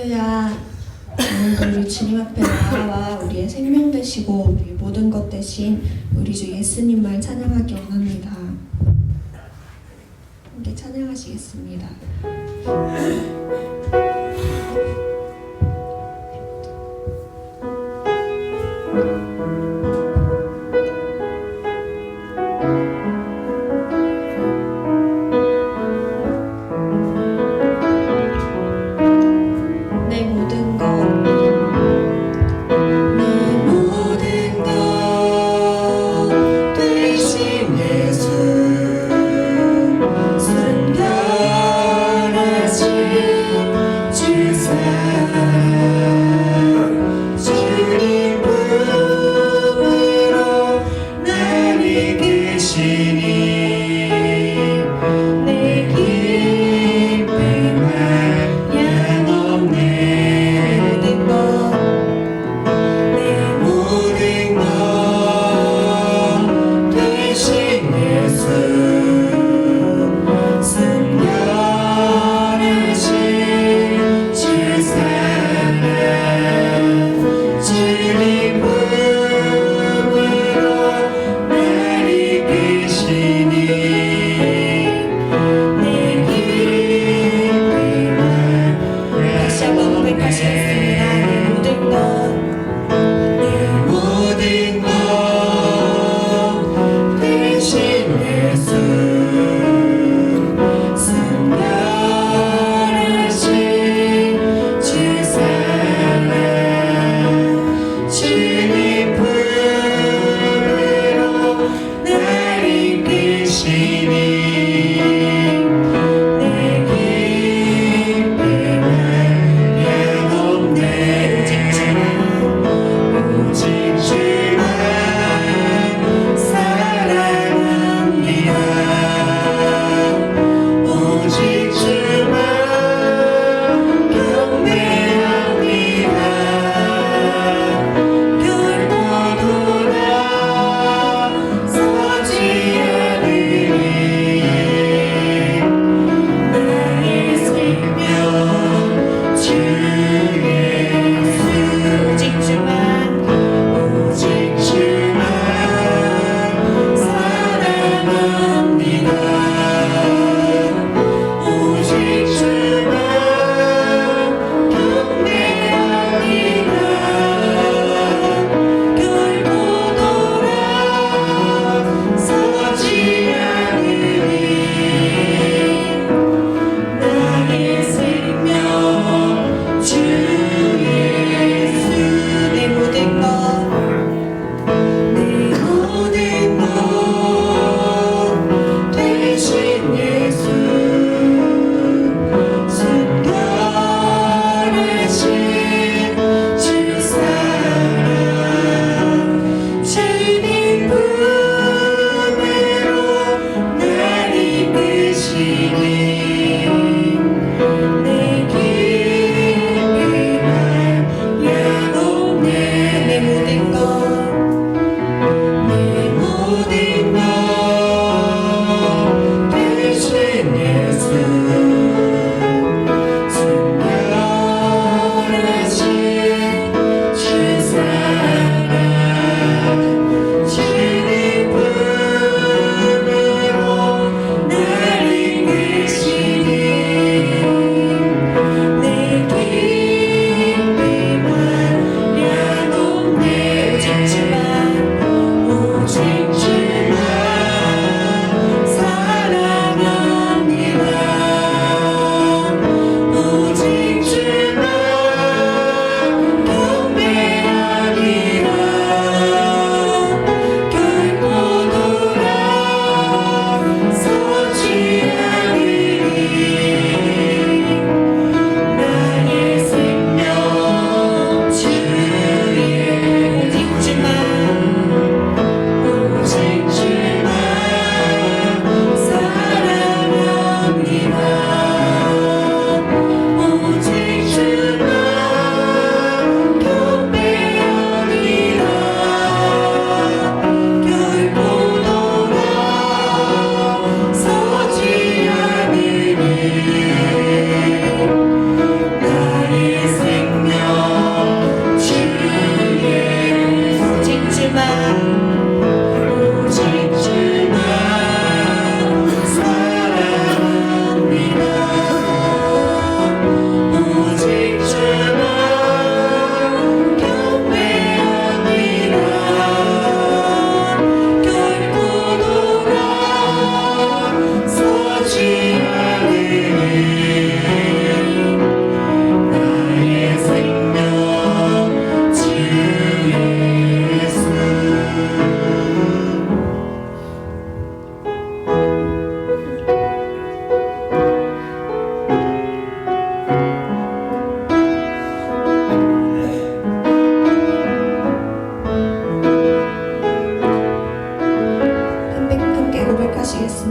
할렐루야. 오늘도 우리 주님 앞에 나와 우리의 생명 되시고 우리의 모든 것 되신 우리 주 예수님을 찬양하기 원합니다. 함께 찬양하시겠습니다. 예수 순결하신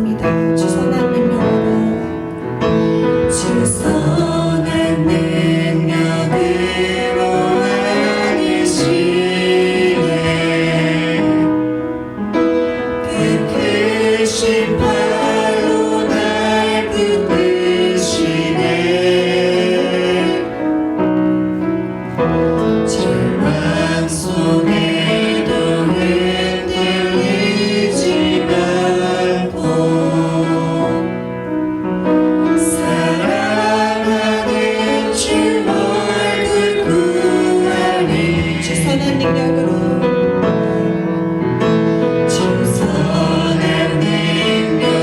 기도드렸습니다. 주 선한 능력으로 주 선한 능력으로 안으시네 그 크신 발로 날 붙드시네 절망 속에도 흔들리지 말고 사랑하는 주 얼굴 구하리 주 선한 능력으로 주 선한 능력으로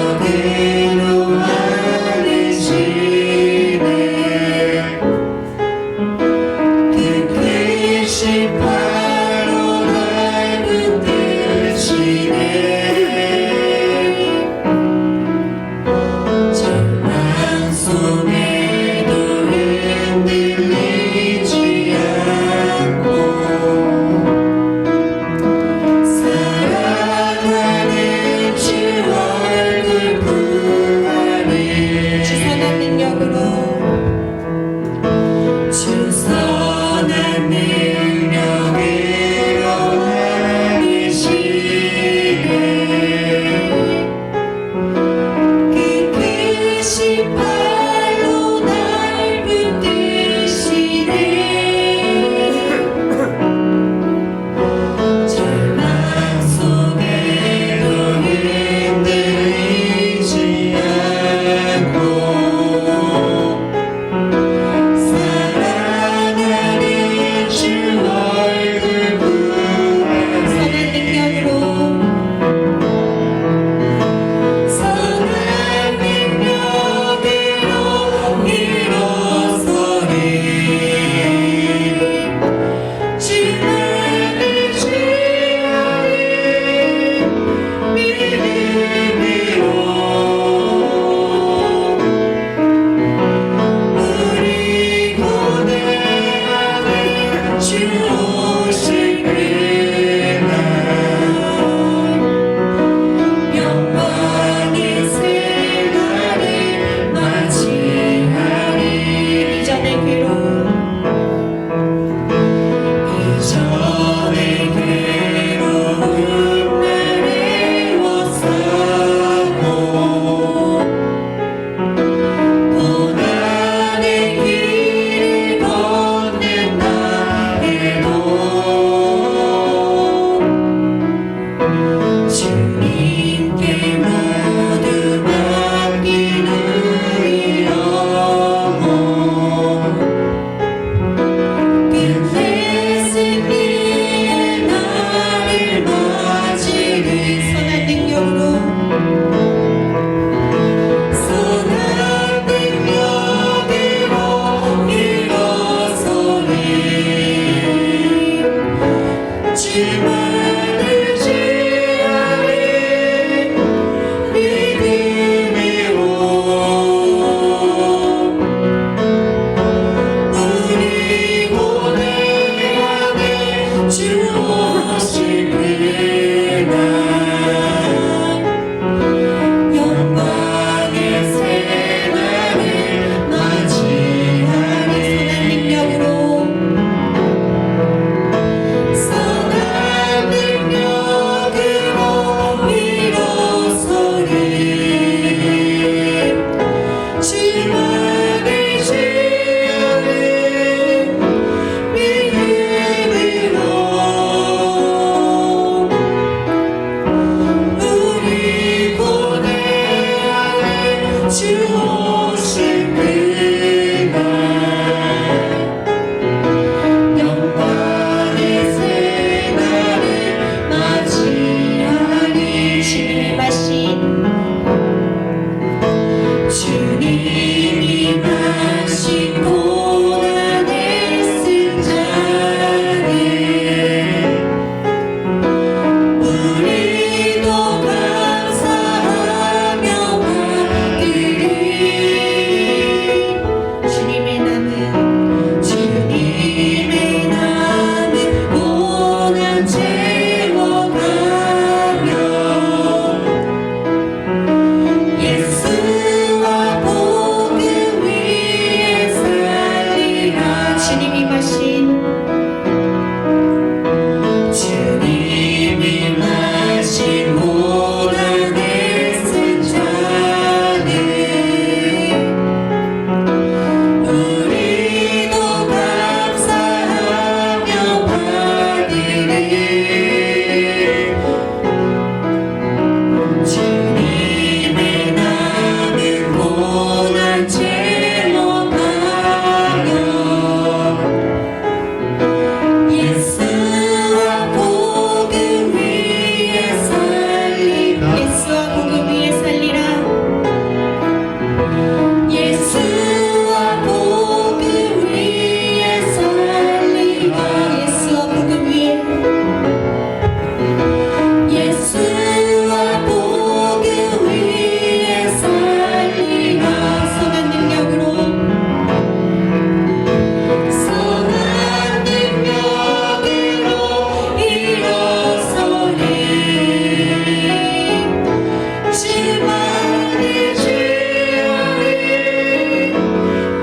주만을 주여를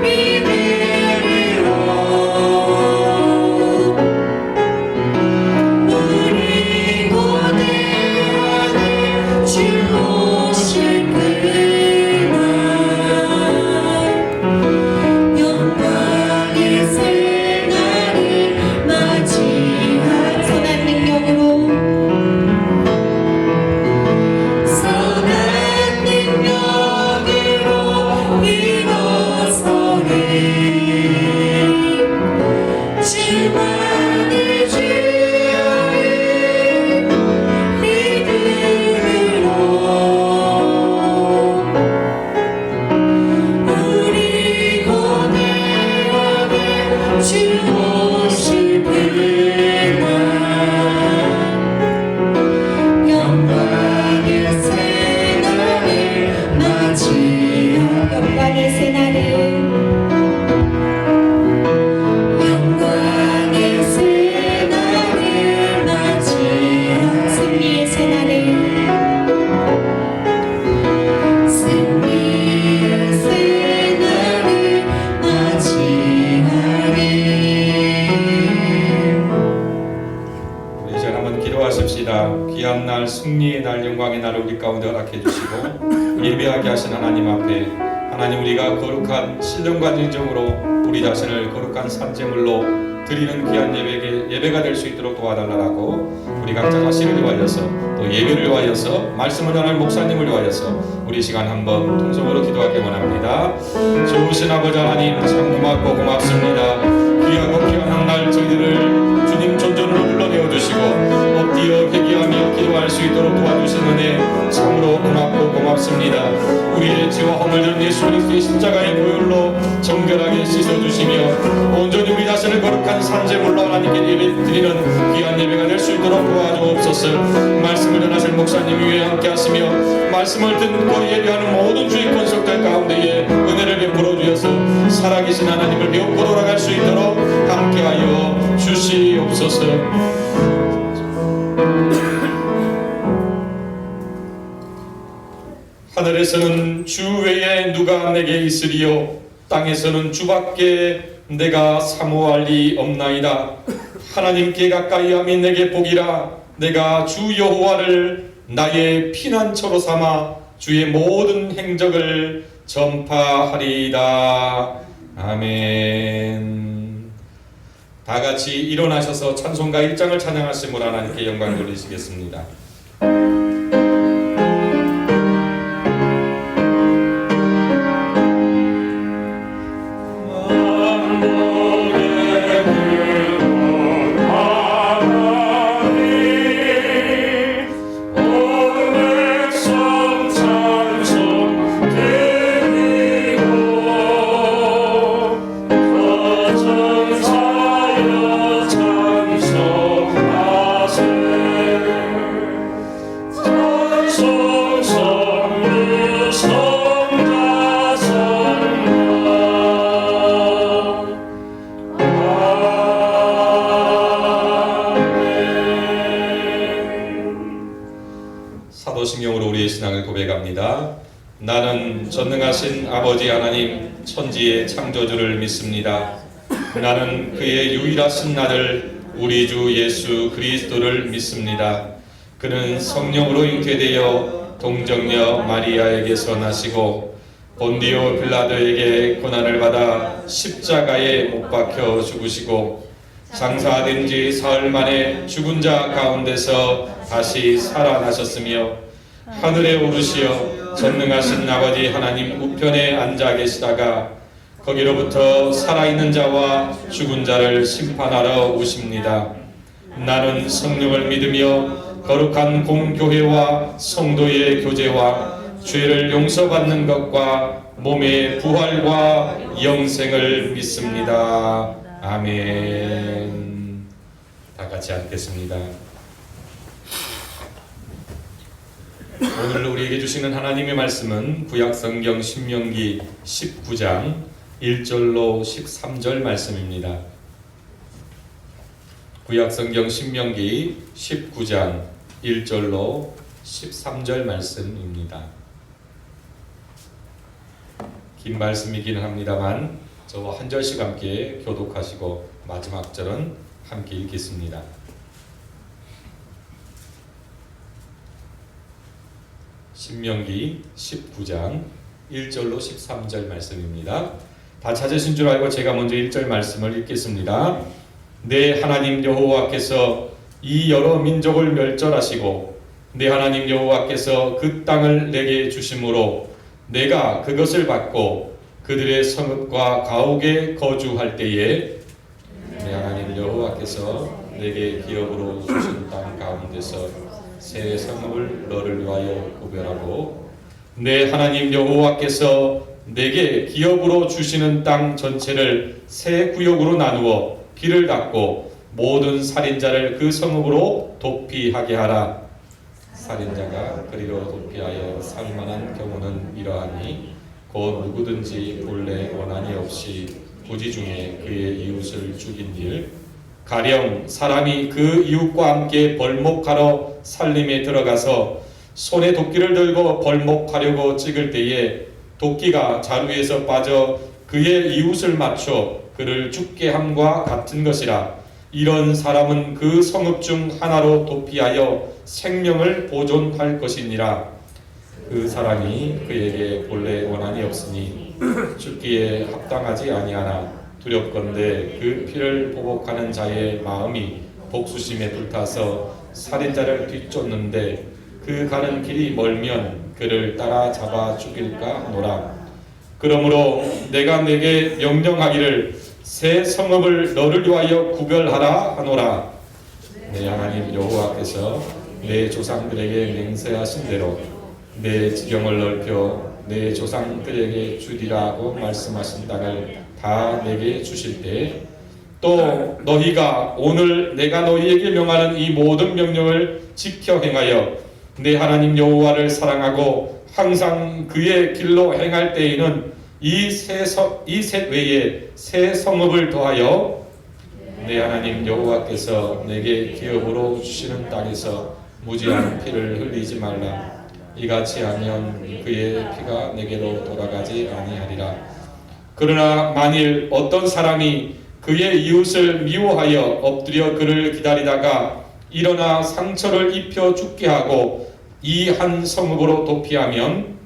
믿으리로 우리 고대하는 주 오실 그날 영광의 새날을 맞이할 선한 능력으로 일어서리 주만을 주여를 믿으리로 우리 고대하는 주 오실 그날 영광의 새날을 맞이하리 영광의 새날을 영광의 새날을 맞이하리 승리의 새날을 승리의 새날을 맞이하리. 우리 이제 한번 기도하십시다. 귀한 날, 승리의 날, 영광의 날을 우리 가운데 허락해 주시고 예배하게 하신 하나님 앞에 하나님 우리가 거룩한 신령과 진정으로 우리 자신을 거룩한 산제물로 드리는 귀한 예배가 될 수 있도록 도와달라고 우리 각자 자신을 위하여서 또 예배를 위하여서 말씀을 전할 목사님을 위하여서 우리 시간 한번 통성으로 기도하기 원합니다. 좋으신 아버지 하나님 참 고맙고 고맙습니다. 귀하고 귀한 날 저희들을 주님 존전으로 불러내어 주시고 엎드려 회개하며 기도할 수 있도록 도와주신 은혜 참으로 고맙고 고맙습니다. 우리의 죄와 허물 전 예수 그리스도의 십자가의 보혈로 정결하게 씻어주시며 온전히 우리 자신을 거룩한 산제물로 하나님께 예배드리는 귀한 예배가 될 수 있도록 도와주옵소서. 말씀을 전하실 목사님 위에 함께 하시며 말씀을 듣고 예배하는 모든 주의 권속들 가운데에 은혜를 베풀어 주셔서 살아계신 하나님을 배우고 돌아갈 수 있도록 함께하여 주시옵소서. 하늘에서는 주 외에 누가 내게 있으리요 땅에서는 주밖에 내가 사모할 리 없나이다. 하나님께 가까이 함이 내게 복이라. 내가 주 여호와를 나의 피난처로 삼아 주의 모든 행적을 전파하리이다. 아멘. 다 같이 일어나셔서 찬송가 1장을 찬양하심으로 하나님께 영광 돌리시겠습니다. 사도신경으로 우리의 신앙을 고백합니다. 나는 전능하신 아버지 하나님 천지의 창조주를 믿습니다. 나는 그의 유일하신 아들 우리 주 예수 그리스도를 믿습니다. 그는 성령으로 잉태되어 동정녀 마리아에게서 나시고 본디오 빌라도에게 고난을 받아 십자가에 못 박혀 죽으시고 장사된 지 사흘 만에 죽은 자 가운데서 다시 살아나셨으며 하늘에 오르시어 전능하신 아버지 하나님 우편에 앉아 계시다가 거기로부터 살아있는 자와 죽은 자를 심판하러 오십니다. 나는 성령을 믿으며 거룩한 공교회와 성도의 교제와 죄를 용서받는 것과 몸의 부활과 영생을 믿습니다. 아멘. 다 같이 앉겠습니다. 오늘 우리에게 주시는 하나님의 말씀은 구약성경 신명기 19장 1절로 13절 말씀입니다. 구약성경 신명기 19장 1절로 13절 말씀입니다. 긴 말씀이기는 합니다만 저와 한 절씩 함께 교독하시고 마지막 절은 함께 읽겠습니다. 신명기 19장 1절로 13절 말씀입니다. 다 찾으신 줄 알고 제가 먼저 1절 말씀을 읽겠습니다. 내 하나님 여호와께서 이 여러 민족을 멸절하시고 내 하나님 여호와께서 그 땅을 내게 주심으로 내가 그것을 받고 그들의 성읍과 가옥에 거주할 때에 내 하나님 여호와께서 내게 기업으로 주신 땅 가운데서 새 성읍을 너를 위하여 구별하고 내 하나님 여호와께서 내게 기업으로 주시는 땅 전체를 새 구역으로 나누어 길을 닫고 모든 살인자를 그 성읍으로 도피하게 하라. 살인자가 그리로 도피하여 살만한 경우는 이러하니 곧 누구든지 본래 원한이 없이 부지 중에 그의 이웃을 죽인 일, 가령 사람이 그 이웃과 함께 벌목하러 살림에 들어가서 손에 도끼를 들고 벌목하려고 찍을 때에 도끼가 자루에서 빠져 그의 이웃을 맞춰 그를 죽게 함과 같은 것이라. 이런 사람은 그 성읍 중 하나로 도피하여 생명을 보존할 것이니라. 그 사람이 그에게 본래 원한이 없으니 죽기에 합당하지 아니하나 두렵건대 그 피를 보복하는 자의 마음이 복수심에 불타서 살인자를 뒤쫓는데 그 가는 길이 멀면 그를 따라 잡아 죽일까 하노라. 그러므로 내가 내게 명령하기를 새 성읍을 너를 위하여 구별하라 하노라. 내 하나님 여호와께서 내 조상들에게 맹세하신 대로 내 지경을 넓혀 내 조상들에게 주리라고 말씀하신 땅을 다 내게 주실 때 또 너희가 오늘 내가 너희에게 명하는 이 모든 명령을 지켜 행하여 내 하나님 여호와를 사랑하고 항상 그의 길로 행할 때에는 이 셋 외에 새 성읍을 더하여 내 하나님 여호와께서 내게 기업으로 주시는 땅에서 무지한 피를 흘리지 말라. 이같이 하면 그의 피가 내게로 돌아가지 아니하리라. 그러나 만일 어떤 사람이 그의 이웃을 미워하여 엎드려 그를 기다리다가 일어나 상처를 입혀 죽게 하고 이 한 성읍으로 도피하면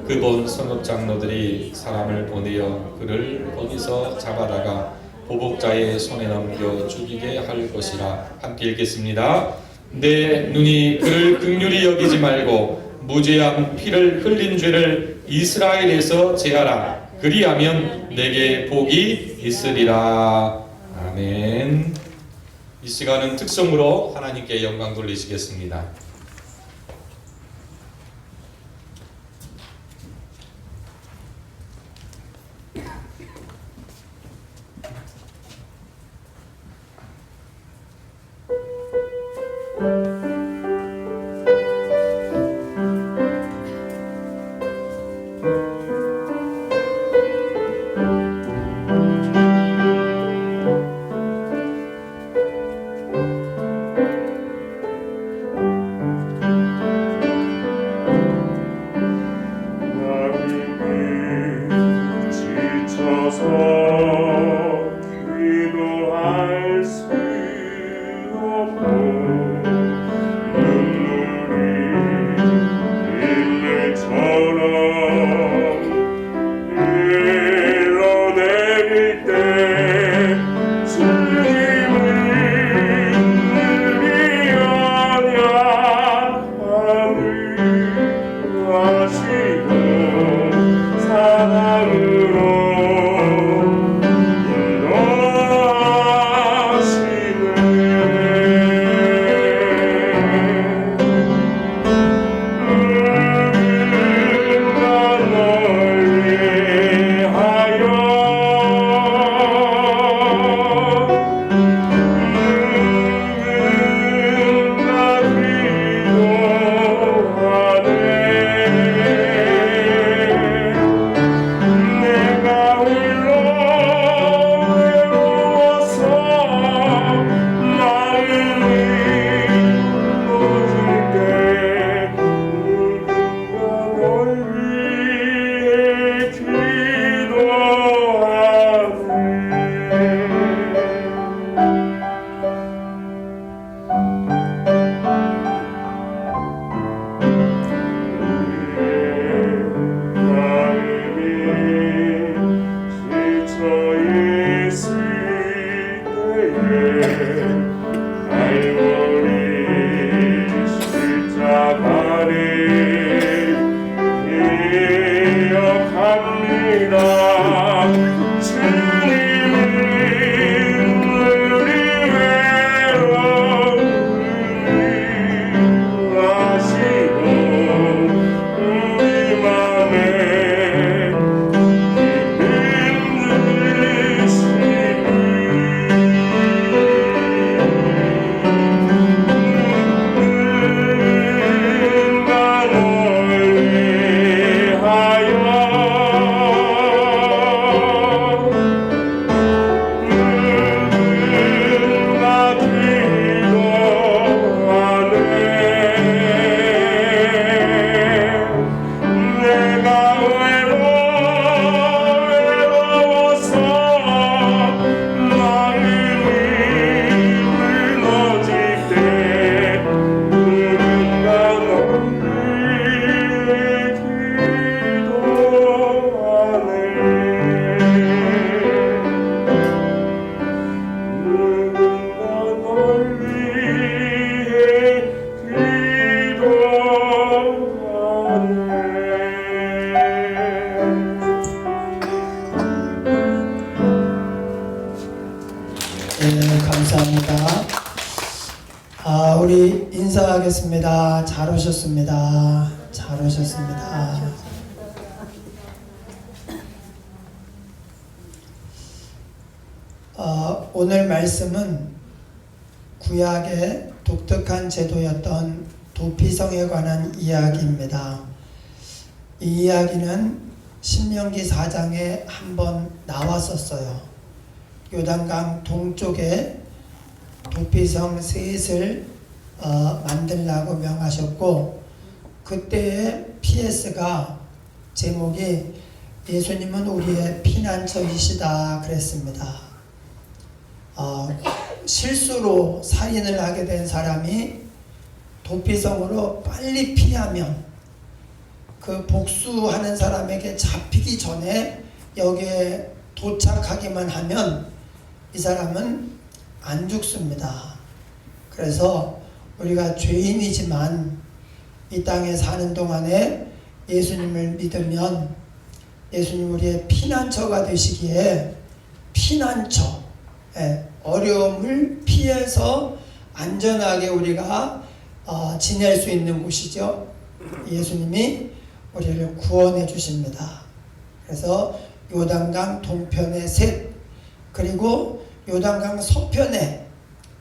그 본 성읍 장로들이 사람을 보내어 그를 거기서 잡아다가 보복자의 손에 넘겨 죽이게 할 것이라. 함께 읽겠습니다. 내 눈이 그를 긍휼히 여기지 말고 무죄한 피를 흘린 죄를 이스라엘에서 제하라. 그리하면 내게 복이 있으리라. 아멘. 이 시간은 특성으로 하나님께 영광 돌리시겠습니다. 우리 인사하겠습니다. 잘 오셨습니다. 잘 오셨습니다. 오늘 말씀은 구약의 독특한 제도였던 도피성에 관한 이야기입니다. 이 이야기는 신명기 4장에 한번 나왔었어요. 요단강 동쪽에 도피성 셋을 만들라고 명하셨고, 그때의 PS가 제목이 예수님은 우리의 피난처이시다 그랬습니다. 실수로 살인을 하게 된 사람이 도피성으로 빨리 피하면 그 복수하는 사람에게 잡히기 전에 여기에 도착하기만 하면 이 사람은 안 죽습니다. 그래서 우리가 죄인이지만 이 땅에 사는 동안에 예수님을 믿으면 예수님 우리의 피난처가 되시기에, 피난처, 어려움을 피해서 안전하게 우리가 지낼 수 있는 곳이죠. 예수님이 우리를 구원해 주십니다. 그래서 요단강 동편에 셋, 그리고 요단강 서편에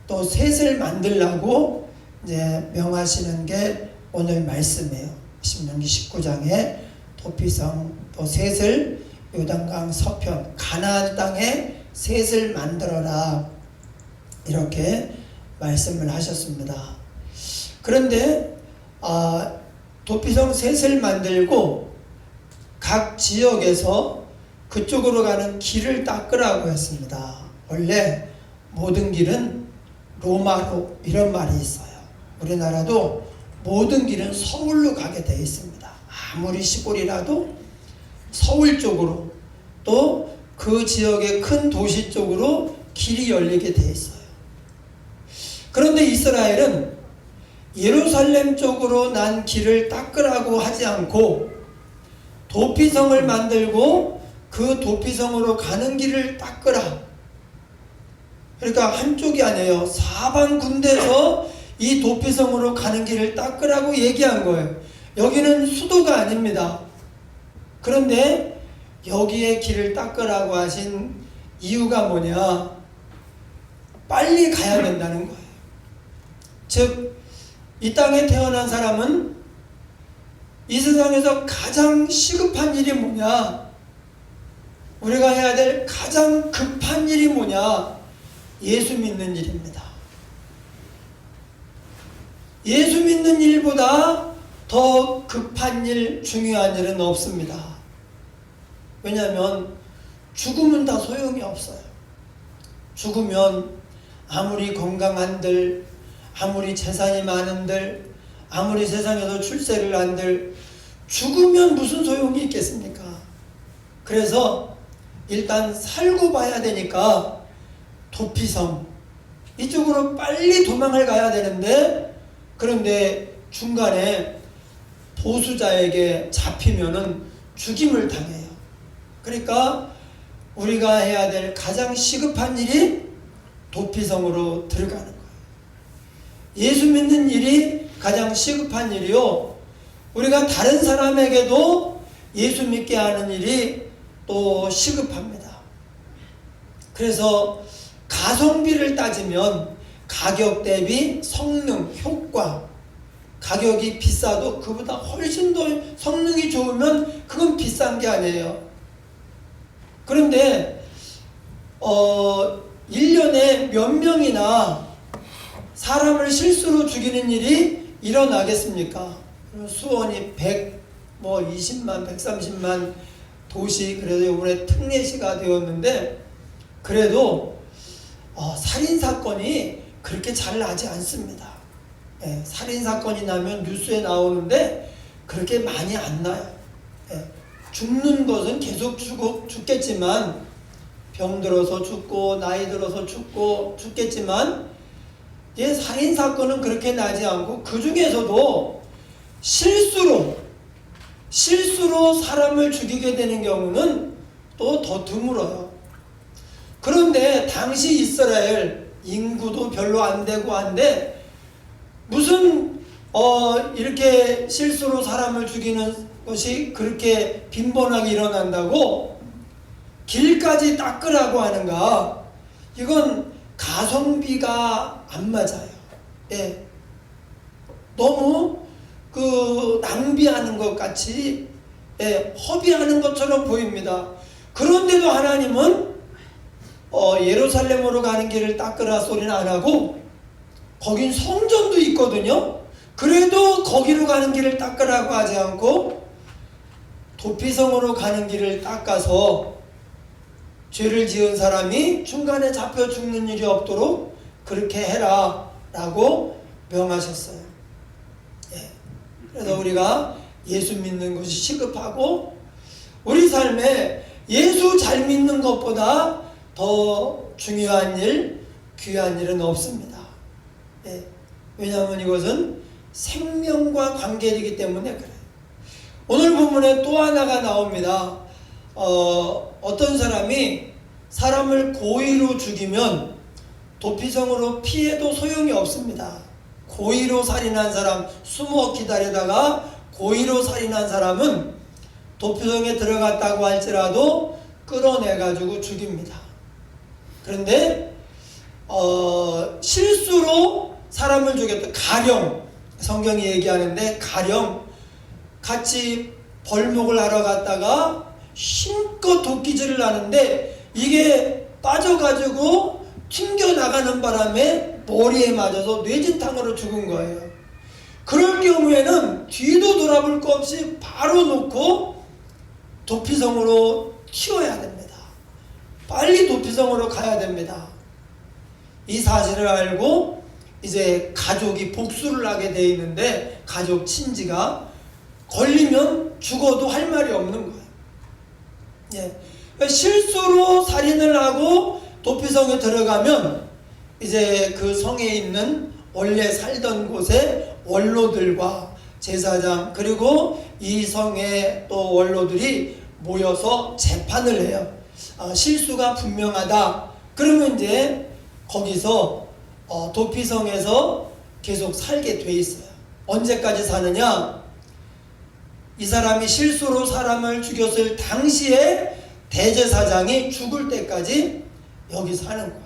또 셋을 만들라고 이제 명하시는 게 오늘 말씀이에요. 신명기 19장에 도피성 또 셋을 요단강 서편 가나안 땅에 셋을 만들어라 이렇게 말씀을 하셨습니다. 그런데 도피성 셋을 만들고 각 지역에서 그쪽으로 가는 길을 닦으라고 했습니다. 원래 모든 길은 로마로 이런 말이 있어요. 우리나라도 모든 길은 서울로 가게 되어 있습니다. 아무리 시골이라도 서울 쪽으로 또 그 지역의 큰 도시 쪽으로 길이 열리게 되어 있어요. 그런데 이스라엘은 예루살렘 쪽으로 난 길을 닦으라고 하지 않고 도피성을 만들고 그 도피성으로 가는 길을 닦으라. 그러니까 한쪽이 아니에요. 사방 군데서 이 도피성으로 가는 길을 닦으라고 얘기한 거예요. 여기는 수도가 아닙니다. 그런데 여기에 길을 닦으라고 하신 이유가 뭐냐? 빨리 가야 된다는 거예요. 즉, 이 땅에 태어난 사람은 이 세상에서 가장 시급한 일이 뭐냐? 우리가 해야 될 가장 급한 일이 뭐냐? 예수 믿는 일입니다. 예수 믿는 일보다 더 급한 일, 중요한 일은 없습니다. 왜냐하면 죽으면 다 소용이 없어요. 죽으면 아무리 건강한들, 아무리 재산이 많은들, 아무리 세상에서 출세를 한들 죽으면 무슨 소용이 있겠습니까? 그래서 일단 살고 봐야 되니까 도피성 이쪽으로 빨리 도망을 가야 되는데, 그런데 중간에 보수자에게 잡히면은 죽임을 당해요. 그러니까 우리가 해야 될 가장 시급한 일이 도피성으로 들어가는 거예요. 예수 믿는 일이 가장 시급한 일이요, 우리가 다른 사람에게도 예수 믿게 하는 일이 또 시급합니다. 그래서 가성비를 따지면 가격 대비 성능, 효과, 가격이 비싸도 그보다 훨씬 더 성능이 좋으면 그건 비싼 게 아니에요. 그런데 1년에 몇 명이나 사람을 실수로 죽이는 일이 일어나겠습니까? 수원이 20만, 130만 도시, 그래도 이번에 특례시가 되었는데, 그래도 살인사건이 그렇게 잘 나지 않습니다. 살인사건이 나면 뉴스에 나오는데 그렇게 많이 안 나요. 죽는 것은 계속 죽겠지만, 병 들어서 죽고 나이 들어서 죽겠지만, 살인사건은 그렇게 나지 않고, 그 중에서도 실수로 사람을 죽이게 되는 경우는 또 더 드물어요. 그런데 당시 이스라엘 인구도 별로 안 되고 한데 무슨 이렇게 실수로 사람을 죽이는 것이 그렇게 빈번하게 일어난다고 길까지 닦으라고 하는가? 이건 가성비가 안 맞아요. 예. 너무 낭비하는 것 같이, 예, 허비하는 것처럼 보입니다. 그런데도 하나님은 예루살렘으로 가는 길을 닦으라 소리는 안 하고, 거긴 성전도 있거든요. 그래도 거기로 가는 길을 닦으라고 하지 않고 도피성으로 가는 길을 닦아서 죄를 지은 사람이 중간에 잡혀 죽는 일이 없도록 그렇게 해라 라고 명하셨어요. 예. 그래서 우리가 예수 믿는 것이 시급하고, 우리 삶에 예수 잘 믿는 것보다 더 중요한 일, 귀한 일은 없습니다. 예. 왜냐하면 이것은 생명과 관계이기 때문에 그래요. 오늘 본문에 또 하나가 나옵니다. 어떤 사람이 사람을 고의로 죽이면 도피성으로 피해도 소용이 없습니다. 고의로 살인한 사람, 숨어 기다리다가 고의로 살인한 사람은 도피성에 들어갔다고 할지라도 끌어내가지고 죽입니다. 그런데 실수로 사람을 죽였다. 가령 성경이 얘기하는데, 가령 같이 벌목을 하러 갔다가 힘껏 도끼질을 하는데 이게 빠져가지고 튕겨나가는 바람에 머리에 맞아서 뇌진탕으로 죽은 거예요. 그럴 경우에는 뒤도 돌아볼 거 없이 바로 놓고 도피성으로 튀어야 됩니다. 빨리 도피성으로 가야 됩니다. 이 사실을 알고 이제 가족이 복수를 하게 돼 있는데, 가족 친지가 걸리면 죽어도 할 말이 없는 거예요. 예. 실수로 살인을 하고 도피성에 들어가면 이제 그 성에 있는 원래 살던 곳에 원로들과 제사장, 그리고 이 성의 또 원로들이 모여서 재판을 해요. 실수가 분명하다. 그러면 이제 거기서 도피성에서 계속 살게 돼 있어요. 언제까지 사느냐? 이 사람이 실수로 사람을 죽였을 당시에 대제사장이 죽을 때까지 여기 사는 거예요.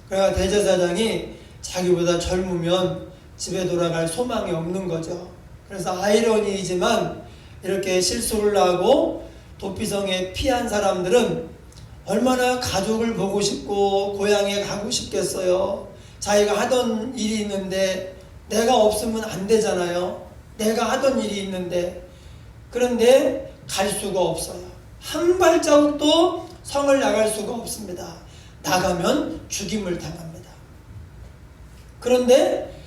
그러니까 대제사장이 자기보다 젊으면 집에 돌아갈 소망이 없는 거죠. 그래서 아이러니이지만 이렇게 실수를 하고 도피성에 피한 사람들은 얼마나 가족을 보고 싶고 고향에 가고 싶겠어요. 자기가 하던 일이 있는데 내가 없으면 안 되잖아요. 내가 하던 일이 있는데. 그런데 갈 수가 없어요. 한 발자국도 성을 나갈 수가 없습니다. 나가면 죽임을 당합니다. 그런데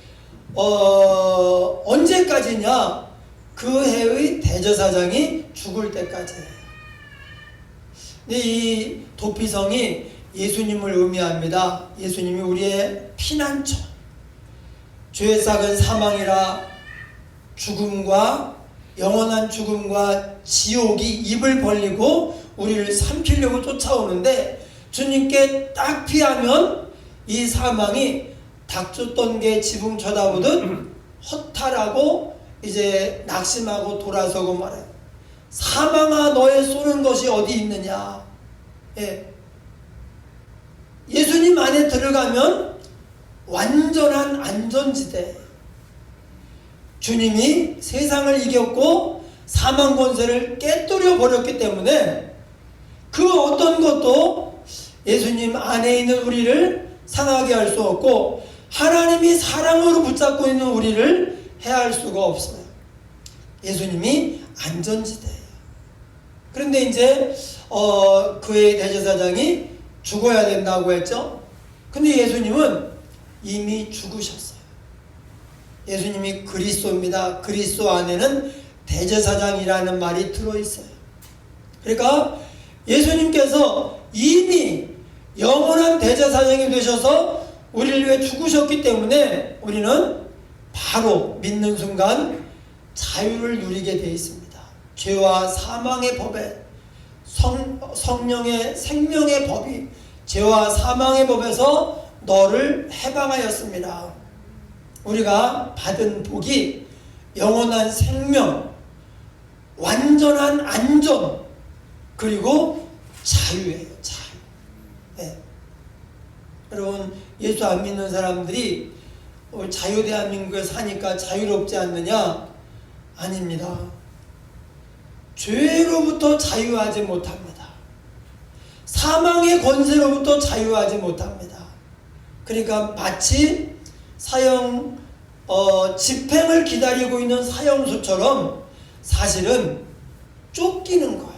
언제까지냐? 그 해의 대제사장이 죽을 때까지예요. 근데 이 도피성이 예수님을 의미합니다. 예수님이 우리의 피난처. 죄의 싹은 사망이라, 죽음과 영원한 죽음과 지옥이 입을 벌리고 우리를 삼키려고 쫓아오는데, 주님께 딱 피하면 이 사망이 닥쳤던 게 지붕 쳐다보듯 허탈하고 이제 낙심하고 돌아서고 말해요. 사망아, 너의 쏘는 것이 어디 있느냐? 예. 예수님 안에 들어가면 완전한 안전지대. 주님이 세상을 이겼고 사망 권세를 깨뜨려 버렸기 때문에 그 어떤 것도 예수님 안에 있는 우리를 상하게 할 수 없고, 하나님이 사랑으로 붙잡고 있는 우리를 해할 수가 없어요. 예수님이 안전지대예요. 그런데 이제 그의 대제사장이 죽어야 된다고 했죠. 근데 예수님은 이미 죽으셨어요. 예수님이 그리스도입니다. 그리스도 안에는 대제사장이라는 말이 들어있어요. 그러니까 예수님께서 이미 영원한 대제사장이 되셔서 우리를 위해 죽으셨기 때문에 우리는 바로 믿는 순간 자유를 누리게 되어 있습니다. 죄와 사망의 법에, 성령의 생명의 법이 죄와 사망의 법에서 너를 해방하였습니다. 우리가 받은 복이 영원한 생명, 완전한 안전, 그리고 자유예요. 자유. 네. 여러분, 예수 안 믿는 사람들이 자유대한민국에 사니까 자유롭지 않느냐? 아닙니다. 죄로부터 자유하지 못합니다. 사망의 권세로부터 자유하지 못합니다. 그러니까 마치 집행을 기다리고 있는 사형수처럼 사실은 쫓기는 거예요.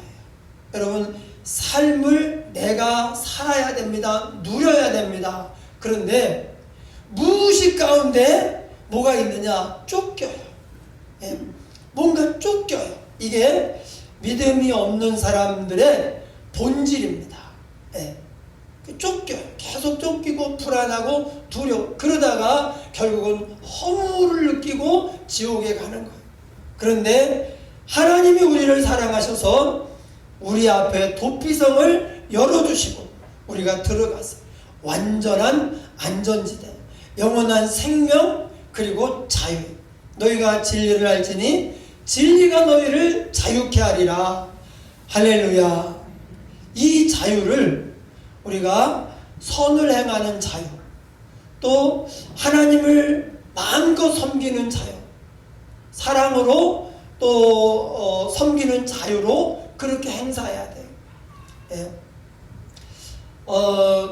여러분, 삶을 내가 살아야 됩니다. 누려야 됩니다. 그런데 무의식 가운데 뭐가 있느냐? 쫓겨요. 예, 뭔가 쫓겨요. 이게 믿음이 없는 사람들의 본질입니다. 예, 쫓겨요. 계속 쫓기고 불안하고 두려워. 그러다가 결국은 허무를 느끼고 지옥에 가는 거예요. 그런데 하나님이 우리를 사랑하셔서 우리 앞에 도피성을 열어주시고 우리가 들어가서 완전한 안전지대, 영원한 생명, 그리고 자유. 너희가 진리를 알지니 진리가 너희를 자유케 하리라. 할렐루야. 이 자유를 우리가 선을 행하는 자유, 또 하나님을 마음껏 섬기는 자유, 사랑으로 또 섬기는 자유로 그렇게 행사해야 돼요. 예.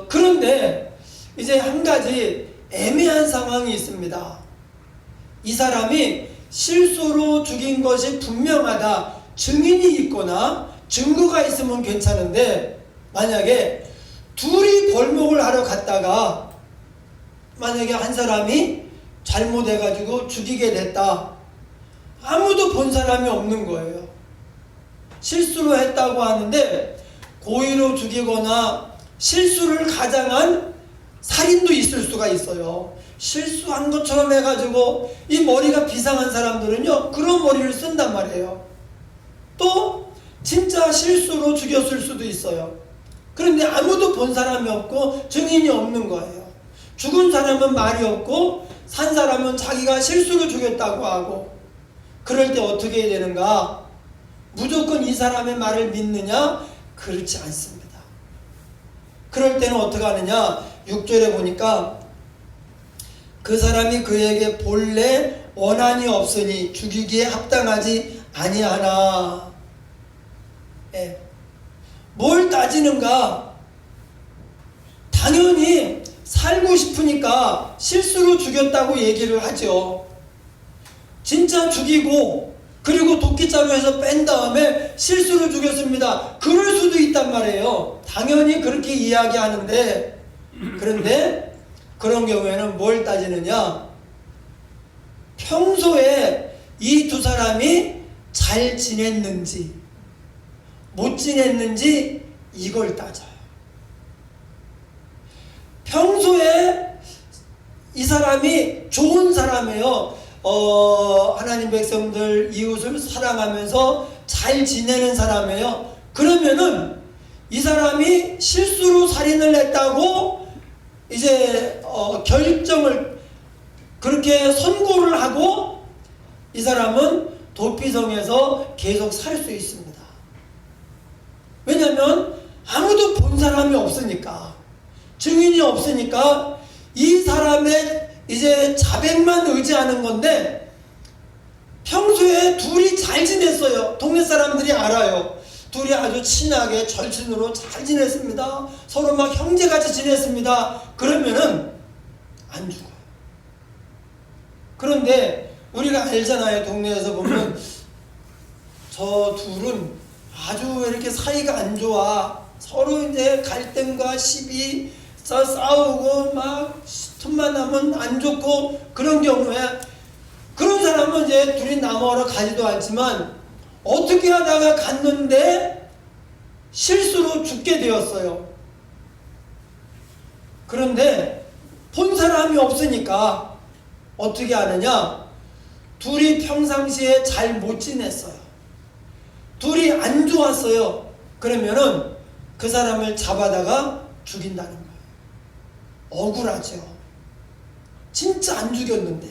그런데 이제 한 가지 애매한 상황이 있습니다. 이 사람이 실수로 죽인 것이 분명하다, 증인이 있거나 증거가 있으면 괜찮은데, 만약에 둘이 벌목을 하러 갔다가 만약에 한 사람이 잘못해가지고 죽이게 됐다, 아무도 본 사람이 없는 거예요. 실수로 했다고 하는데 고의로 죽이거나 실수를 가장한 살인도 있을 수가 있어요. 실수한 것처럼 해가지고 이 머리가 비상한 사람들은요, 그런 머리를 쓴단 말이에요. 또 진짜 실수로 죽였을 수도 있어요. 그런데 아무도 본 사람이 없고 증인이 없는 거예요. 죽은 사람은 말이 없고 산 사람은 자기가 실수로 죽였다고 하고, 그럴 때 어떻게 해야 되는가? 무조건 이 사람의 말을 믿느냐? 그렇지 않습니다. 그럴 때는 어떻게 하느냐? 6절에 보니까 그 사람이 그에게 본래 원한이 없으니 죽이기에 합당하지 아니하나. 예. 뭘 따지는가? 당연히 살고 싶으니까 실수로 죽였다고 얘기를 하죠. 진짜 죽이고 그리고 도끼자루 해서 뺀 다음에 실수로 죽였습니다, 그럴 수도 있단 말이에요. 당연히 그렇게 이야기하는데, 그런데 그런 경우에는 뭘 따지느냐? 평소에 이 두 사람이 잘 지냈는지 못 지냈는지 이걸 따져요. 평소에 이 사람이 좋은 사람이에요. 하나님 백성들 이웃을 사랑하면서 잘 지내는 사람이에요. 그러면은 이 사람이 실수로 살인을 했다고 이제 결정을 그렇게 선고를 하고 이 사람은 도피성에서 계속 살 수 있습니다. 왜냐하면 아무도 본 사람이 없으니까, 증인이 없으니까 이 사람의 이제 자백만 의지하는 건데, 평소에 둘이 잘 지냈어요. 동네 사람들이 알아요. 둘이 아주 친하게 절친으로 잘 지냈습니다. 서로 막 형제같이 지냈습니다. 그러면은 안 죽어요. 그런데 우리가 알잖아요. 동네에서 보면 저 둘은 아주 이렇게 사이가 안 좋아. 서로 이제 갈등과 시비 싸우고 막 틈만 나면 안 좋고, 그런 경우에 그런 사람은 이제 둘이 남아라 가지도 않지만 어떻게 하다가 갔는데 실수로 죽게 되었어요. 그런데 본 사람이 없으니까 어떻게 하느냐? 둘이 평상시에 잘 못 지냈어요. 둘이 안 좋았어요. 그러면은 그 사람을 잡아다가 죽인다는 거예요. 억울하죠. 진짜 안 죽였는데.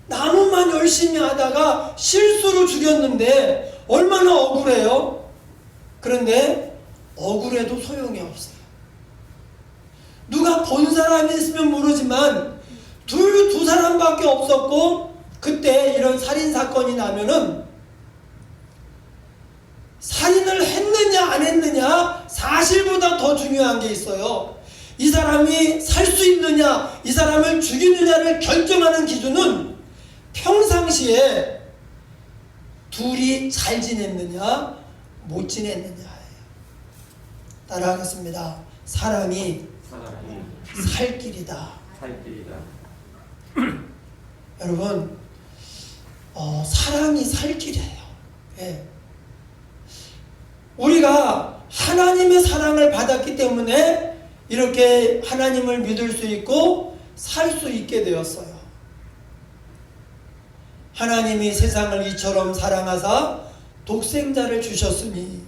나무만 열심히 하다가 실수로 죽였는데 얼마나 억울해요? 그런데 억울해도 소용이 없어요. 누가 본 사람이 있으면 모르지만 두 사람밖에 없었고, 그때 이런 살인사건이 나면은 살인을 했느냐 안 했느냐 사실보다 더 중요한 게 있어요. 이 사람이 살 수 있느냐, 이 사람을 죽이느냐를 결정하는 기준은 평상시에 둘이 잘 지냈느냐 못 지냈느냐예요. 따라하겠습니다. 사랑이 살 길이다. 여러분, 사랑이 살 길이에요. 예. 우리가 하나님의 사랑을 받았기 때문에 이렇게 하나님을 믿을 수 있고 살 수 있게 되었어요. 하나님이 세상을 이처럼 사랑하사 독생자를 주셨으니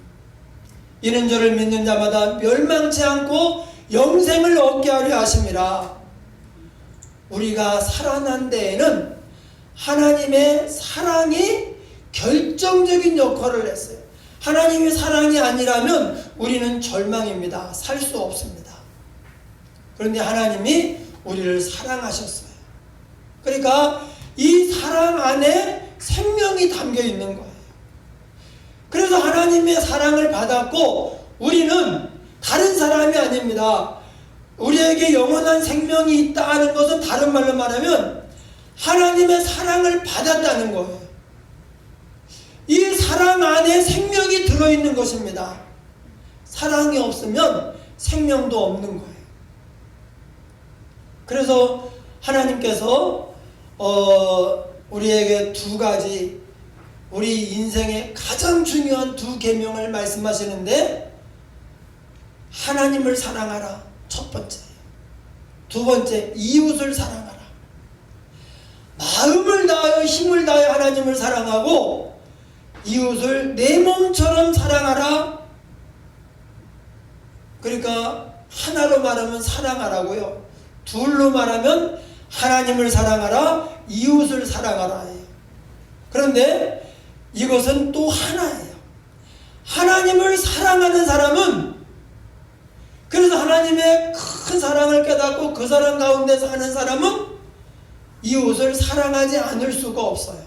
이는 저를 믿는 자마다 멸망치 않고 영생을 얻게 하려 하심이라. 우리가 살아난 데에는 하나님의 사랑이 결정적인 역할을 했어요. 하나님의 사랑이 아니라면 우리는 절망입니다. 살 수 없습니다. 그런데 하나님이 우리를 사랑하셨어요. 그러니까 이 사랑 안에 생명이 담겨 있는 거예요. 그래서 하나님의 사랑을 받았고 우리는 다른 사람이 아닙니다. 우리에게 영원한 생명이 있다 하는 것은 다른 말로 말하면 하나님의 사랑을 받았다는 거예요. 이 사랑 안에 생명이 들어있는 것입니다. 사랑이 없으면 생명도 없는 거예요. 그래서 하나님께서 우리에게 두 가지, 우리 인생의 가장 중요한 두 계명을 말씀하시는데, 하나님을 사랑하라 첫 번째, 두 번째 이웃을 사랑하라. 마음을 다하여 힘을 다하여 하나님을 사랑하고 이웃을 내 몸처럼 사랑하라. 그러니까 하나로 말하면 사랑하라고요. 둘로 말하면 하나님을 사랑하라, 이웃을 사랑하라 해요. 그런데 이것은 또 하나예요. 하나님을 사랑하는 사람은, 그래서 하나님의 큰 사랑을 깨닫고 그 사랑 가운데 사는 사람은 이웃을 사랑하지 않을 수가 없어요.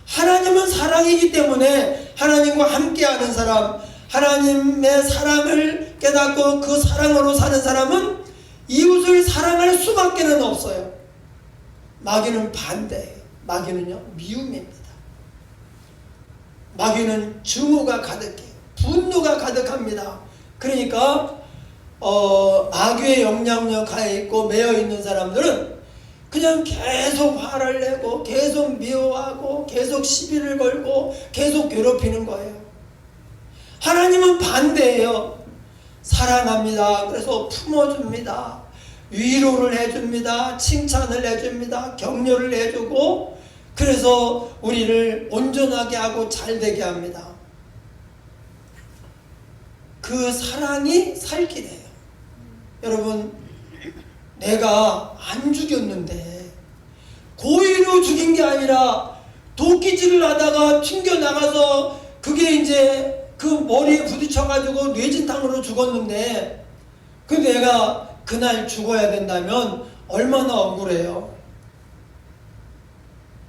하나님은 사랑이기 때문에 하나님과 함께하는 사람, 하나님의 사랑을 깨닫고 그 사랑으로 사는 사람은 이웃을 사랑할 수밖에는 없어요. 마귀는 반대예요. 마귀는요, 미움입니다. 마귀는 증오가 가득해요. 분노가 가득합니다. 그러니까 마귀의 영향력하에 있고 매여 있는 사람들은 그냥 계속 화를 내고 계속 미워하고 계속 시비를 걸고 계속 괴롭히는 거예요. 하나님은 반대예요. 사랑합니다. 그래서 품어줍니다. 위로를 해줍니다. 칭찬을 해줍니다. 격려를 해주고, 그래서 우리를 온전하게 하고 잘되게 합니다. 그 사랑이 살 길이에요. 여러분, 내가 안 죽였는데, 고의로 죽인 게 아니라 도끼질을 하다가 튕겨나가서 그게 이제 그 머리에 부딪혀가지고 뇌진탕으로 죽었는데, 그 내가 그날 죽어야 된다면 얼마나 억울해요.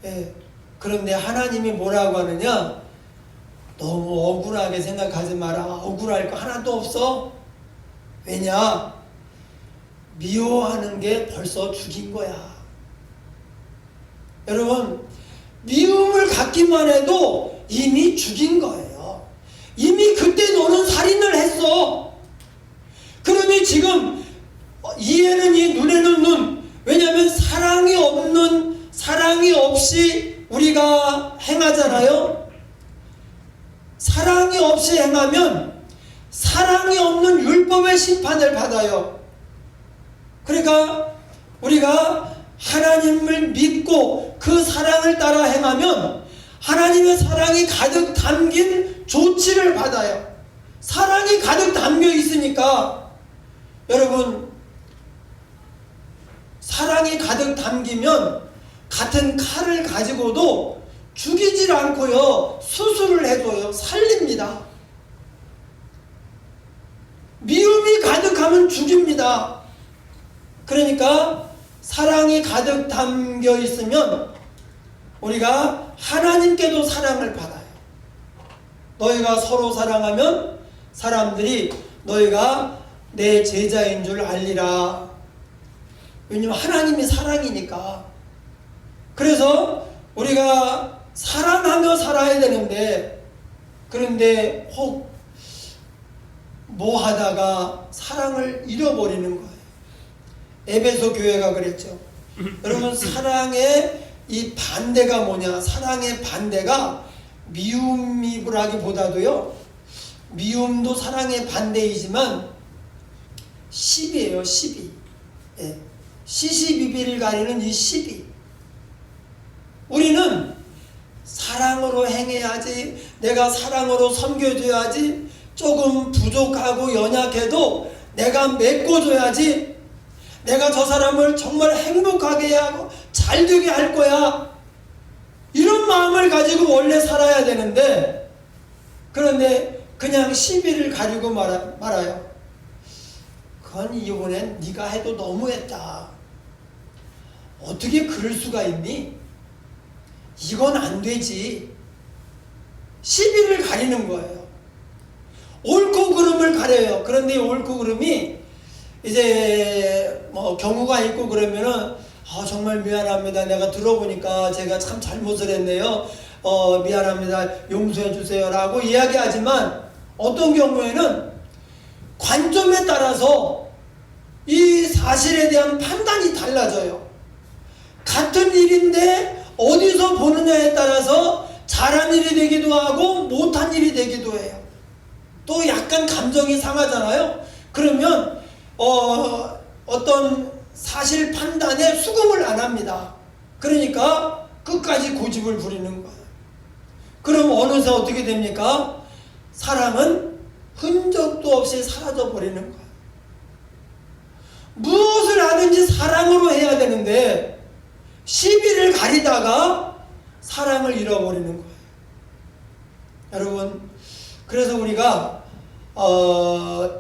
예. 그런데 하나님이 뭐라고 하느냐? 너무 억울하게 생각하지 마라. 억울할 거 하나도 없어. 왜냐? 미워하는 게 벌써 죽인 거야. 여러분, 미움을 갖기만 해도 이미 죽인 거예요. 이미 그때 너는 살인을 했어. 그러니 지금 이에는 이, 눈에는 눈. 왜냐하면 사랑이 없이 우리가 행하잖아요. 사랑이 없이 행하면 사랑이 없는 율법의 심판을 받아요. 그러니까 우리가 하나님을 믿고 그 사랑을 따라 행하면 하나님의 사랑이 가득 담긴 조치를 받아요. 사랑이 가득 담겨 있으니까, 여러분, 사랑이 가득 담기면 같은 칼을 가지고도 죽이질 않고요, 수술을 해줘요. 살립니다. 미움이 가득하면 죽입니다. 그러니까 사랑이 가득 담겨 있으면 우리가 하나님께도 사랑을 받아요. 너희가 서로 사랑하면 사람들이 너희가 내 제자인 줄 알리라. 왜냐면 하나님이 사랑이니까. 그래서 우리가 사랑하며 살아야 되는데, 그런데 혹 뭐 하다가 사랑을 잃어버리는 거예요. 에베소 교회가 그랬죠. 여러분, 사랑의 이 반대가 뭐냐? 사랑의 반대가 미움이라기보다도요, 미움도 사랑의 반대이지만 시비예요. 시비. 예. 시시비비를 가리는 이 시비. 우리는 사랑으로 행해야지, 내가 사랑으로 섬겨줘야지, 조금 부족하고 연약해도 내가 메꿔줘야지, 내가 저 사람을 정말 행복하게 하고 잘 되게 할 거야, 이런 마음을 가지고 원래 살아야 되는데, 그런데 그냥 시비를 가리고 말아요. 그건 이번엔 네가 해도 너무했다. 어떻게 그럴 수가 있니? 이건 안 되지. 시비를 가리는 거예요. 옳고 그름을 가려요. 그런데 옳고 그름이 이제 뭐 경우가 있고 그러면은 정말 미안합니다. 내가 들어보니까 제가 참 잘못을 했네요. 미안합니다. 용서해 주세요. 라고 이야기하지만 어떤 경우에는 관점에 따라서 이 사실에 대한 판단이 달라져요. 같은 일인데 어디서 보느냐에 따라서 잘한 일이 되기도 하고 못한 일이 되기도 해요. 또 약간 감정이 상하잖아요. 그러면 어떤 사실 판단에 수긍을 안 합니다. 그러니까 끝까지 고집을 부리는 거예요. 그럼 어느새 어떻게 됩니까? 사랑은 흔적도 없이 사라져 버리는 거예요. 무엇을 하든지 사랑으로 해야 되는데 시비를 가리다가 사랑을 잃어버리는 거예요. 여러분, 그래서 우리가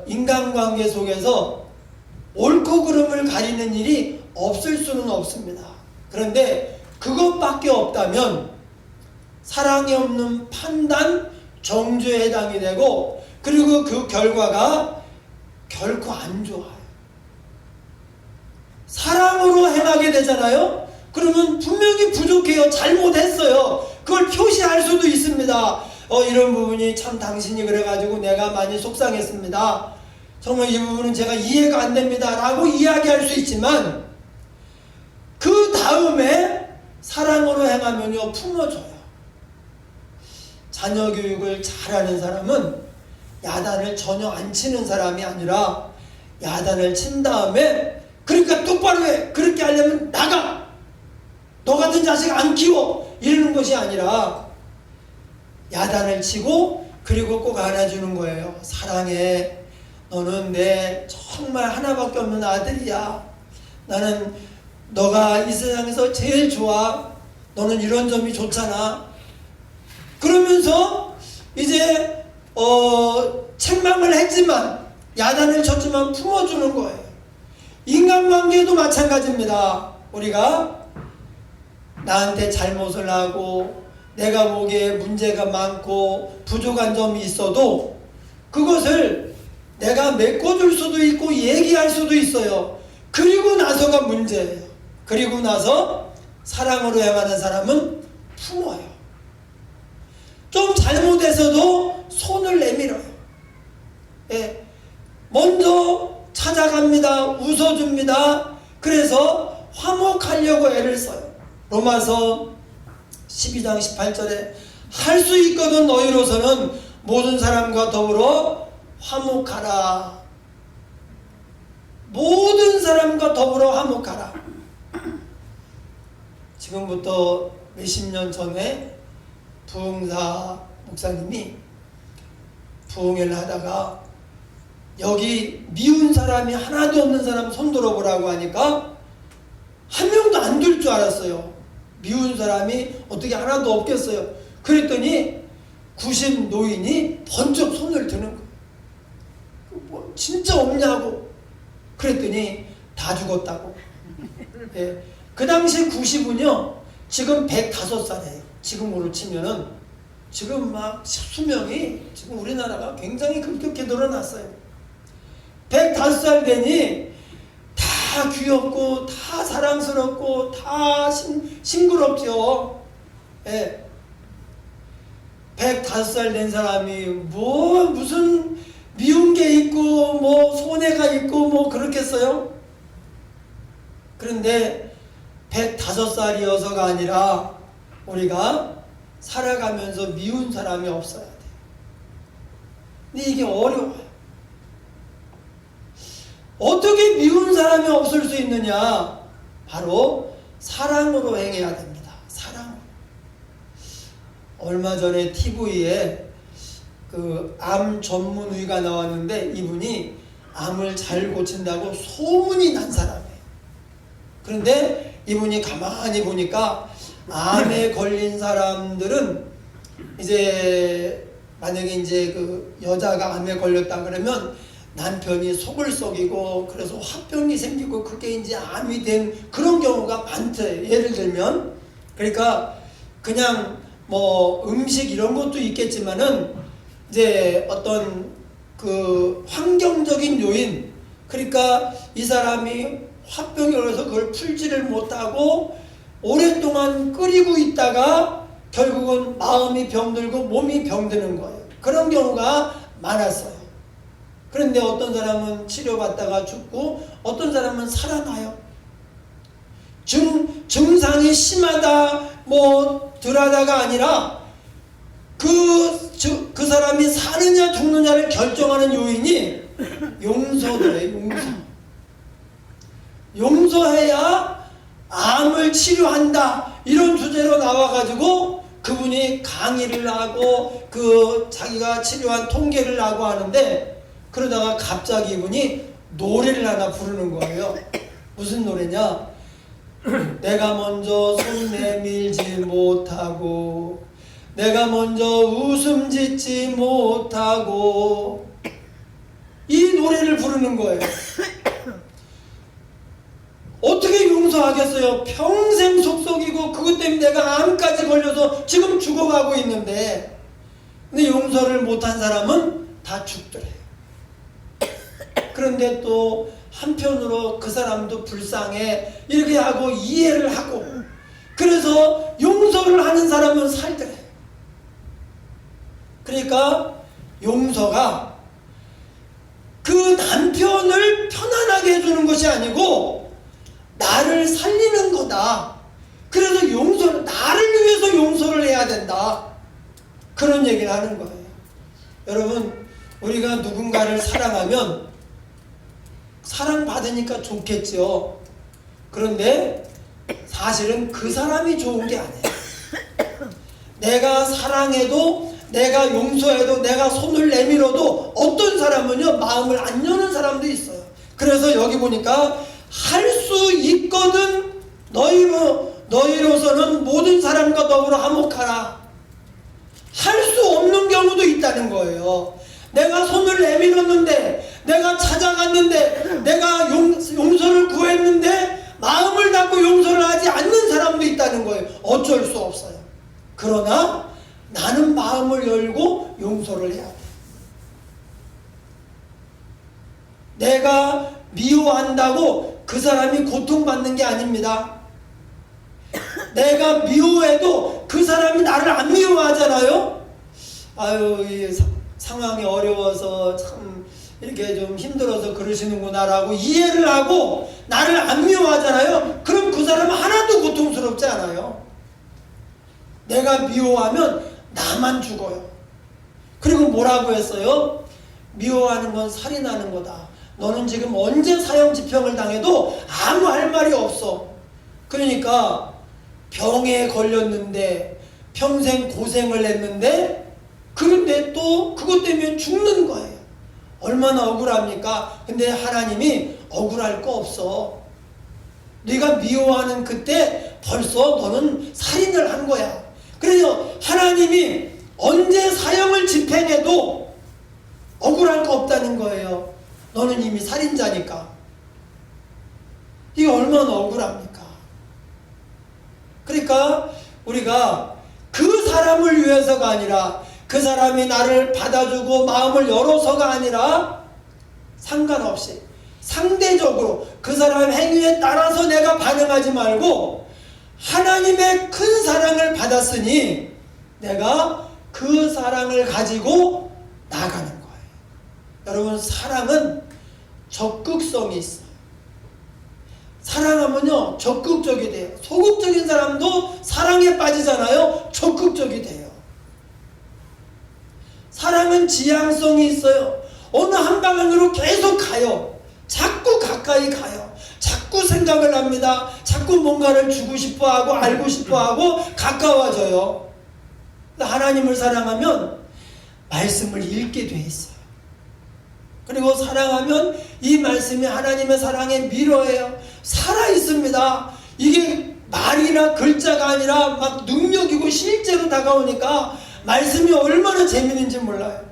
인간관계 속에서 옳고 그름을 가리는 일이 없을 수는 없습니다. 그런데 그것밖에 없다면 사랑이 없는 판단, 정죄에 해당이 되고, 그리고 그 결과가 결코 안 좋아요. 사랑으로 행하게 되잖아요. 그러면 분명히 부족해요. 잘못했어요. 그걸 표시할 수도 있습니다. 이런 부분이 참 당신이 그래가지고 내가 많이 속상했습니다. 정말 이 부분은 제가 이해가 안 됩니다. 라고 이야기할 수 있지만, 그 다음에 사랑으로 행하면요, 품어줘요. 자녀 교육을 잘하는 사람은 야단을 전혀 안 치는 사람이 아니라 야단을 친 다음에, 그러니까 똑바로 해. 그렇게 하려면 나가. 너 같은 자식 안 키워. 이러는 것이 아니라 야단을 치고, 그리고 꼭 안아주는 거예요. 사랑해. 너는 내 정말 하나밖에 없는 아들이야. 나는 너가 이 세상에서 제일 좋아. 너는 이런 점이 좋잖아. 그러면서 이제 책망을 했지만, 야단을 쳤지만 품어주는 거예요. 인간관계도 마찬가지입니다. 우리가 나한테 잘못을 하고 내가 보기에 문제가 많고 부족한 점이 있어도 그것을 내가 메꿔줄 수도 있고 얘기할 수도 있어요. 그리고 나서가 문제예요. 그리고 나서 사랑으로 행하는 사람은 품어요. 좀 잘못해서도 손을 내밀어요. 예. 먼저 찾아갑니다. 웃어줍니다. 그래서 화목하려고 애를 써요. 로마서 12장 18절에 할 수 있거든 너희로서는 모든 사람과 더불어 화목하라. 모든 사람과 더불어 화목하라. 지금부터 몇십 년 전에 부흥사 목사님이 부흥회를 하다가 여기 미운 사람이 하나도 없는 사람 손 들어보라고 하니까 한 명도 안 들 줄 알았어요. 미운 사람이 어떻게 하나도 없겠어요. 그랬더니 90 노인이 번쩍 손을 드는 거예요. 뭐 진짜 없냐고. 그랬더니 다 죽었다고. 예. 그 당시 90은요 지금 105살이에요. 지금으로 치면은 지금 막 수명이 지금 우리나라가 굉장히 급격히 늘어났어요. 105살 되니 다 귀엽고 다 사랑스럽고 다 싱그럽죠. 예. 105살 된 사람이 뭐 무슨 미운 게 있고 뭐 손해가 있고 뭐 그렇겠어요? 그런데 105살이어서가 아니라 우리가 살아가면서 미운 사람이 없어야 돼. 근데 이게 어려워요. 어떻게 미운 사람이 없을 수 있느냐? 바로 사랑으로 행해야 됩니다. 사랑으로. 얼마 전에 TV에 그 암 전문의가 나왔는데 이분이 암을 잘 고친다고 소문이 난 사람이에요. 그런데 이분이 가만히 보니까 암에 걸린 사람들은 이제 만약에 이제 그 여자가 암에 걸렸다 그러면 남편이 속을 썩이고 그래서 화병이 생기고 그게 이제 암이 된 그런 경우가 많대. 예를 들면 그러니까 그냥 뭐 음식 이런 것도 있겠지만은 이제 어떤 그 환경적인 요인, 그러니까 이 사람이 화병이 걸려서 그걸 풀지를 못하고 오랫동안 끓이고 있다가 결국은 마음이 병들고 몸이 병드는 거예요. 그런 경우가 많았어요. 그런데 어떤 사람은 치료받다가 죽고 어떤 사람은 살아나요. 증상이 심하다 뭐 덜하다가 아니라 그 사람이 사느냐 죽느냐를 결정하는 요인이 용서더래요. 용서해야 암을 치료한다 이런 주제로 나와가지고 그분이 강의를 하고 그 자기가 치료한 통계를 하고 하는데 그러다가 갑자기 이분이 노래를 하나 부르는 거예요. 무슨 노래냐? 내가 먼저 손 내밀지 못하고 내가 먼저 웃음 짓지 못하고 이 노래를 부르는 거예요. 어떻게 용서하겠어요? 평생 속썩이고 그것 때문에 내가 암까지 걸려서 지금 죽어가고 있는데 근데 용서를 못한 사람은 다 죽더래요. 그런데 또 한편으로 그 사람도 불쌍해 이렇게 하고 이해를 하고 그래서 용서를 하는 사람은 살더래요. 그러니까 용서가 그 남편을 편안하게 해주는 것이 아니고 나를 살리는 거다. 그래서 나를 위해서 용서를 해야 된다. 그런 얘기를 하는 거예요. 여러분, 우리가 누군가를 사랑하면 사랑받으니까 좋겠죠. 그런데 사실은 그 사람이 좋은 게 아니에요. 내가 사랑해도 내가 용서해도 내가 손을 내밀어도 어떤 사람은요 마음을 안 여는 사람도 있어요. 그래서 여기 보니까 할 수 있거든 너희로서는 모든 사람과 더불어 화목하라. 할 수 없는 경우도 있다는 거예요. 내가 손을 내밀었는데 내가 찾아갔는데 내가 용서를 구했는데 마음을 닫고 용서를 하지 않는 사람도 있다는 거예요. 어쩔 수 없어요. 그러나 나는 마음을 열고 용서를 해야 돼. 내가 미워한다고 그 사람이 고통받는 게 아닙니다. 내가 미워해도 그 사람이 나를 안 미워하잖아요. 아유, 이 상황이 어려워서 참 이렇게 좀 힘들어서 그러시는구나라고 이해를 하고 나를 안 미워하잖아요. 그럼 그 사람은 하나도 고통스럽지 않아요. 내가 미워하면 나만 죽어요. 그리고 뭐라고 했어요? 미워하는 건 살인하는 거다. 너는 지금 언제 사형집행을 당해도 아무 할 말이 없어. 그러니까 병에 걸렸는데 평생 고생을 했는데 그런데 또 그것 때문에 죽는 거예요. 얼마나 억울합니까? 근데 하나님이 억울할 거 없어. 네가 미워하는 그때 벌써 너는 살인을 한 거야. 그래서 하나님이 언제 사형을 집행해도 억울할 거 없다는 거예요. 너는 이미 살인자니까. 이게 얼마나 억울합니까? 그러니까 우리가 그 사람을 위해서가 아니라, 그 사람이 나를 받아주고 마음을 열어서가 아니라, 상관없이 상대적으로 그 사람 행위에 따라서 내가 반응하지 말고, 하나님의 큰 사랑을 받았으니 내가 그 사랑을 가지고 나가는 거예요. 여러분, 사랑은 적극성이 있어요. 사랑하면요 적극적이 돼요. 소극적인 사람도 사랑에 빠지잖아요. 적극적이 돼요. 사랑은 지향성이 있어요. 어느 한 방향으로 계속 가요. 자꾸 가까이 가요. 자꾸 생각을 합니다. 자꾸 뭔가를 주고 싶어하고 알고 싶어하고 가까워져요. 하나님을 사랑하면 말씀을 읽게 돼 있어요. 그리고 사랑하면 이 말씀이 하나님의 사랑의 미로예요. 살아있습니다. 이게 말이나 글자가 아니라 막 능력이고 실제로 다가오니까 말씀이 얼마나 재미있는지 몰라요.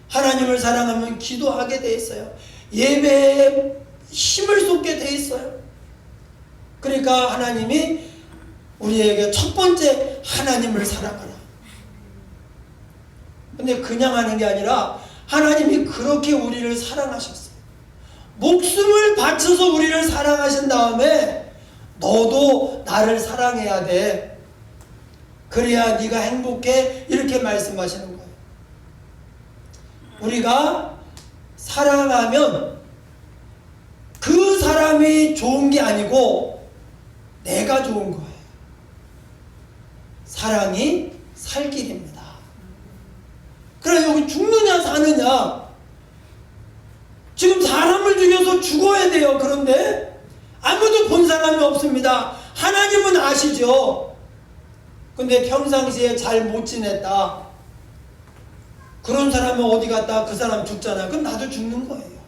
하나님을 사랑하면 기도하게 돼 있어요. 예배에 힘을 쏟게 돼 있어요. 그러니까 하나님이 우리에게 첫 번째 하나님을 사랑하라. 근데 그냥 하는 게 아니라 하나님이 그렇게 우리를 사랑하셨어요. 목숨을 바쳐서 우리를 사랑하신 다음에 너도 나를 사랑해야 돼. 그래야 네가 행복해. 이렇게 말씀하시는 거예요. 우리가 사랑하면 그 사람이 좋은 게 아니고 내가 좋은 거예요. 사랑이 살 길입니다. 그래, 여기 죽느냐 사느냐, 지금 사람을 죽여서 죽어야 돼요. 그런데 아무도 본 사람이 없습니다. 하나님은 아시죠. 근데 평상시에 잘 못 지냈다, 그런 사람은 어디 갔다 그 사람 죽잖아. 그럼 나도 죽는 거예요.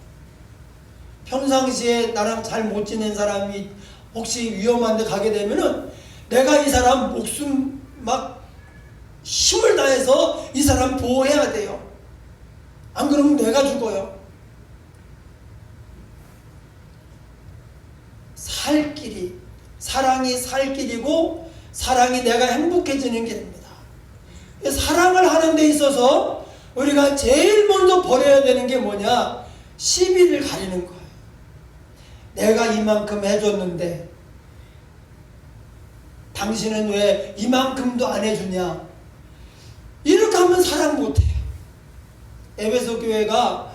평상시에 나랑 잘 못 지낸 사람이 혹시 위험한 데 가게 되면은 내가 이 사람 목숨 막 힘을 다해서 이 사람 보호해야 돼요. 안 그러면 내가 죽어요. 살 길이, 사랑이 살 길이고 사랑이 내가 행복해지는 길입니다. 사랑을 하는 데 있어서 우리가 제일 먼저 버려야 되는 게 뭐냐? 시비를 가리는 거예요. 내가 이만큼 해줬는데 당신은 왜 이만큼도 안 해주냐? 이렇게 하면 사랑 못해요. 에베소 교회가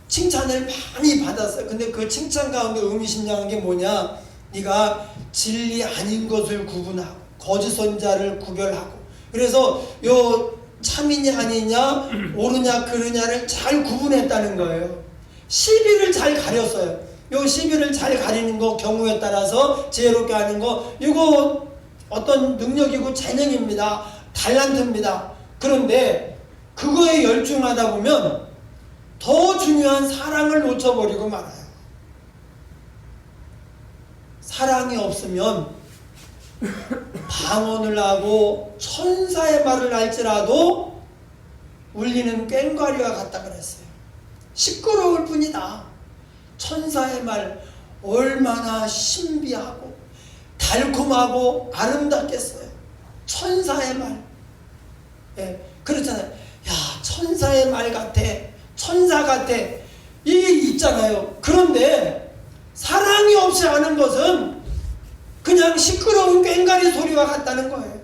칭찬을 많이 받았어요. 근데 그 칭찬 가운데 의미심장한 게 뭐냐? 네가 진리 아닌 것을 구분하고 거짓 선자를 구별하고, 그래서 요 참이냐 아니냐, 옳으냐 그르냐를 잘 구분했다는 거예요. 시비를 잘 가렸어요. 요 시비를 잘 가리는 거, 경우에 따라서 지혜롭게 하는 거, 이거 어떤 능력이고 재능입니다. 달란트입니다. 그런데 그거에 열중하다 보면 더 중요한 사랑을 놓쳐버리고 말아요. 사랑이 없으면 방언을 하고 천사의 말을 할지라도 울리는 꽹과리와 같다 그랬어요. 시끄러울 뿐이다. 천사의 말 얼마나 신비하고 달콤하고 아름답겠어요. 천사의 말. 예, 그렇잖아요. 야, 천사의 말 같아, 천사 같아, 이게 있잖아요. 그런데 사랑이 없이 하는 것은 그냥 시끄러운 꽹과리 소리와 같다는 거예요.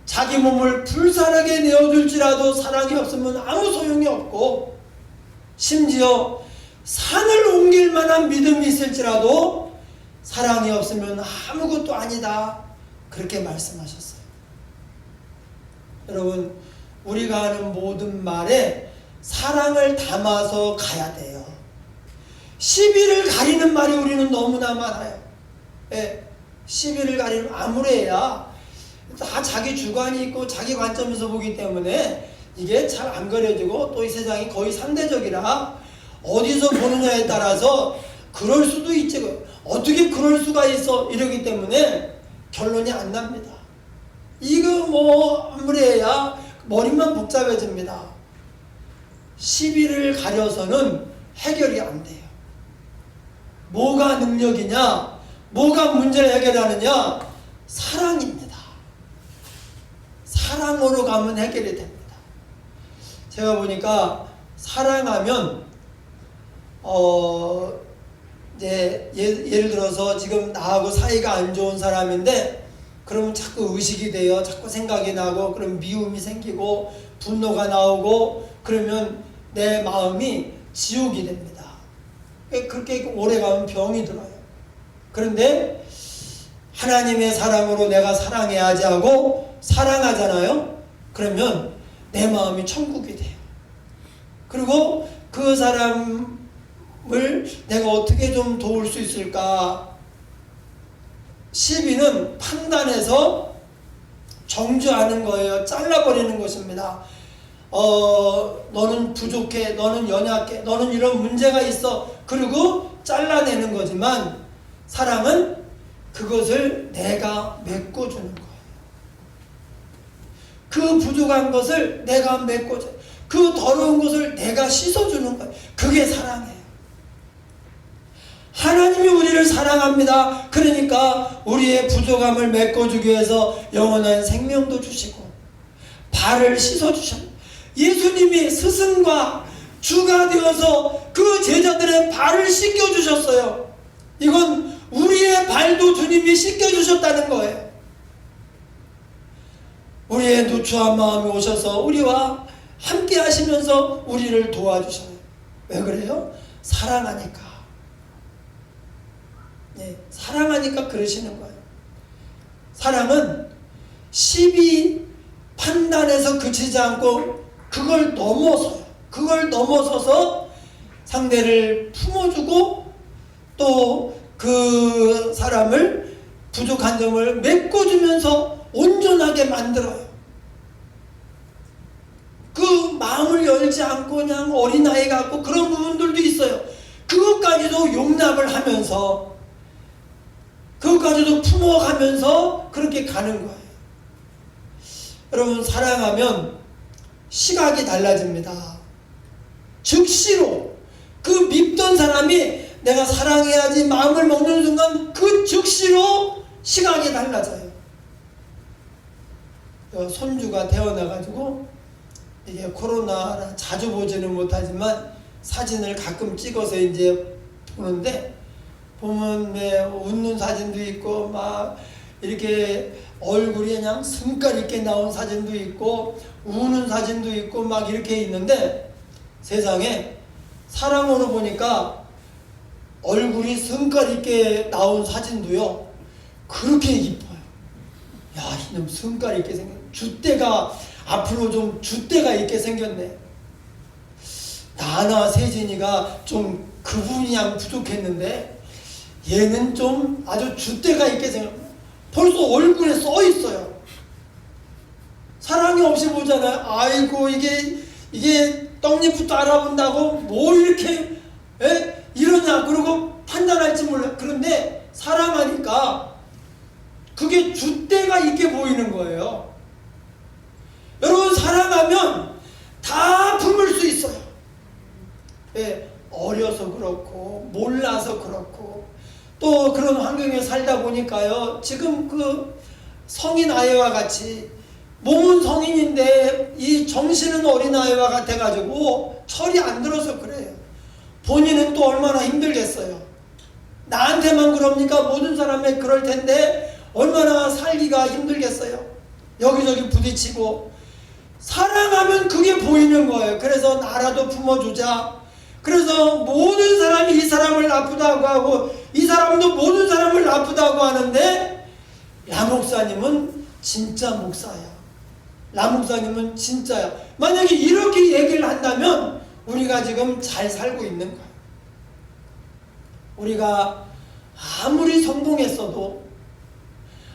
자기 몸을 불살하게 내어줄지라도 사랑이 없으면 아무 소용이 없고, 심지어 산을 옮길 만한 믿음이 있을지라도 사랑이 없으면 아무것도 아니다. 그렇게 말씀하셨어요. 여러분, 우리가 하는 모든 말에 사랑을 담아서 가야 돼요. 시비를 가리는 말이 우리는 너무나 많아요. 예, 시비를 가리는 아무래야 다 자기 주관이 있고 자기 관점에서 보기 때문에 이게 잘 안 가려지고, 또 이 세상이 거의 상대적이라 어디서 보느냐에 따라서 그럴 수도 있지. 어떻게 그럴 수가 있어? 이러기 때문에 결론이 안 납니다. 이거 뭐 아무리 해야 머리만 복잡해집니다. 시비를 가려서는 해결이 안 돼요. 뭐가 능력이냐? 뭐가 문제를 해결하느냐? 사랑입니다. 사랑으로 가면 해결이 됩니다. 제가 보니까 사랑하면 이제 예를 들어서 지금 나하고 사이가 안 좋은 사람인데 그러면 자꾸 의식이 돼요. 자꾸 생각이 나고 그럼 미움이 생기고 분노가 나오고 그러면 내 마음이 지옥이 됩니다. 그렇게 오래 가면 병이 들어요. 그런데 하나님의 사랑으로 내가 사랑해야지 하고 사랑하잖아요. 그러면 내 마음이 천국이 돼요. 그리고 그 사람을 내가 어떻게 좀 도울 수 있을까? 시비는 판단해서 정죄하는 거예요. 잘라버리는 것입니다. 너는 부족해, 너는 연약해, 너는 이런 문제가 있어. 그리고 잘라내는 거지만 사랑은 그것을 내가 메꿔주는 거예요. 그 부족한 것을 내가 메꿔줘. 그 더러운 것을 내가 씻어주는 거예요. 그게 사랑이에요. 하나님이 우리를 사랑합니다. 그러니까 우리의 부족함을 메꿔주기 위해서 영원한 생명도 주시고 발을 씻어주셨고 예수님이 스승과 주가 되어서 그 제자들의 발을 씻겨주셨어요. 이건 우리의 발도 주님이 씻겨주셨다는 거예요. 우리의 누추한 마음이 오셔서 우리와 함께 하시면서 우리를 도와주셔요. 왜 그래요? 사랑하니까. 네, 사랑하니까 그러시는 거예요. 사랑은 시비 판단에서 그치지 않고 그걸 넘어서서 상대를 품어주고 또 그 사람을 부족한 점을 메꿔주면서 온전하게 만들어요. 그 마음을 열지 않고 그냥 어린아이 같고 그런 부분들도 있어요. 그것까지도 용납을 하면서 그것까지도 품어가면서 그렇게 가는 거예요. 여러분 사랑하면 시각이 달라집니다. 즉시로 그 밉던 사람이 내가 사랑해야지 마음을 먹는 순간 그 즉시로 시각이 달라져요. 손주가 태어나가지고 이게 코로나라 자주 보지는 못하지만 사진을 가끔 찍어서 이제 보는데 보면 웃는 사진도 있고 막 이렇게 얼굴이 그냥 승깔 있게 나온 사진도 있고 우는 사진도 있고 막 이렇게 있는데 세상에 사랑으로 보니까 얼굴이 승깔 있게 나온 사진도요 그렇게 이뻐요. 야 이놈 승깔 있게 생겼 줏대가 앞으로 좀 줏대가 있게 생겼네. 나나 세진이가 좀 그 부분이 양 부족했는데 얘는 좀 아주 줏대가 있게 생겼네. 벌써 얼굴에 써 있어요. 사랑이 없이 보잖아요. 아이고 이게 떡잎부터 알아본다고 뭐 이렇게 이러냐 그러고 판단할지 몰라. 그런데 사랑하니까 그게 줏대가 있게 보이는 거예요. 여러분 사랑하면 다 품을 수 있어요. 어려서 그렇고 몰라서 그렇고 또 그런 환경에 살다 보니까요. 지금 그 성인 아이와 같이 몸은 성인인데 이 정신은 어린아이와 같아가지고 철이 안 들어서 그래요. 본인은 또 얼마나 힘들겠어요. 나한테만 그럽니까? 모든 사람이 그럴 텐데 얼마나 살기가 힘들겠어요. 여기저기 부딪히고 사랑하면 그게 보이는 거예요. 그래서 나라도 품어주자. 그래서 모든 사람이 이 사람을 나쁘다고 하고 이 사람도 모든 사람을 나쁘다고 하는데 라 목사님은 진짜 목사야. 라 목사님은 진짜야. 만약에 이렇게 얘기를 한다면 우리가 지금 잘 살고 있는 거야. 우리가 아무리 성공했어도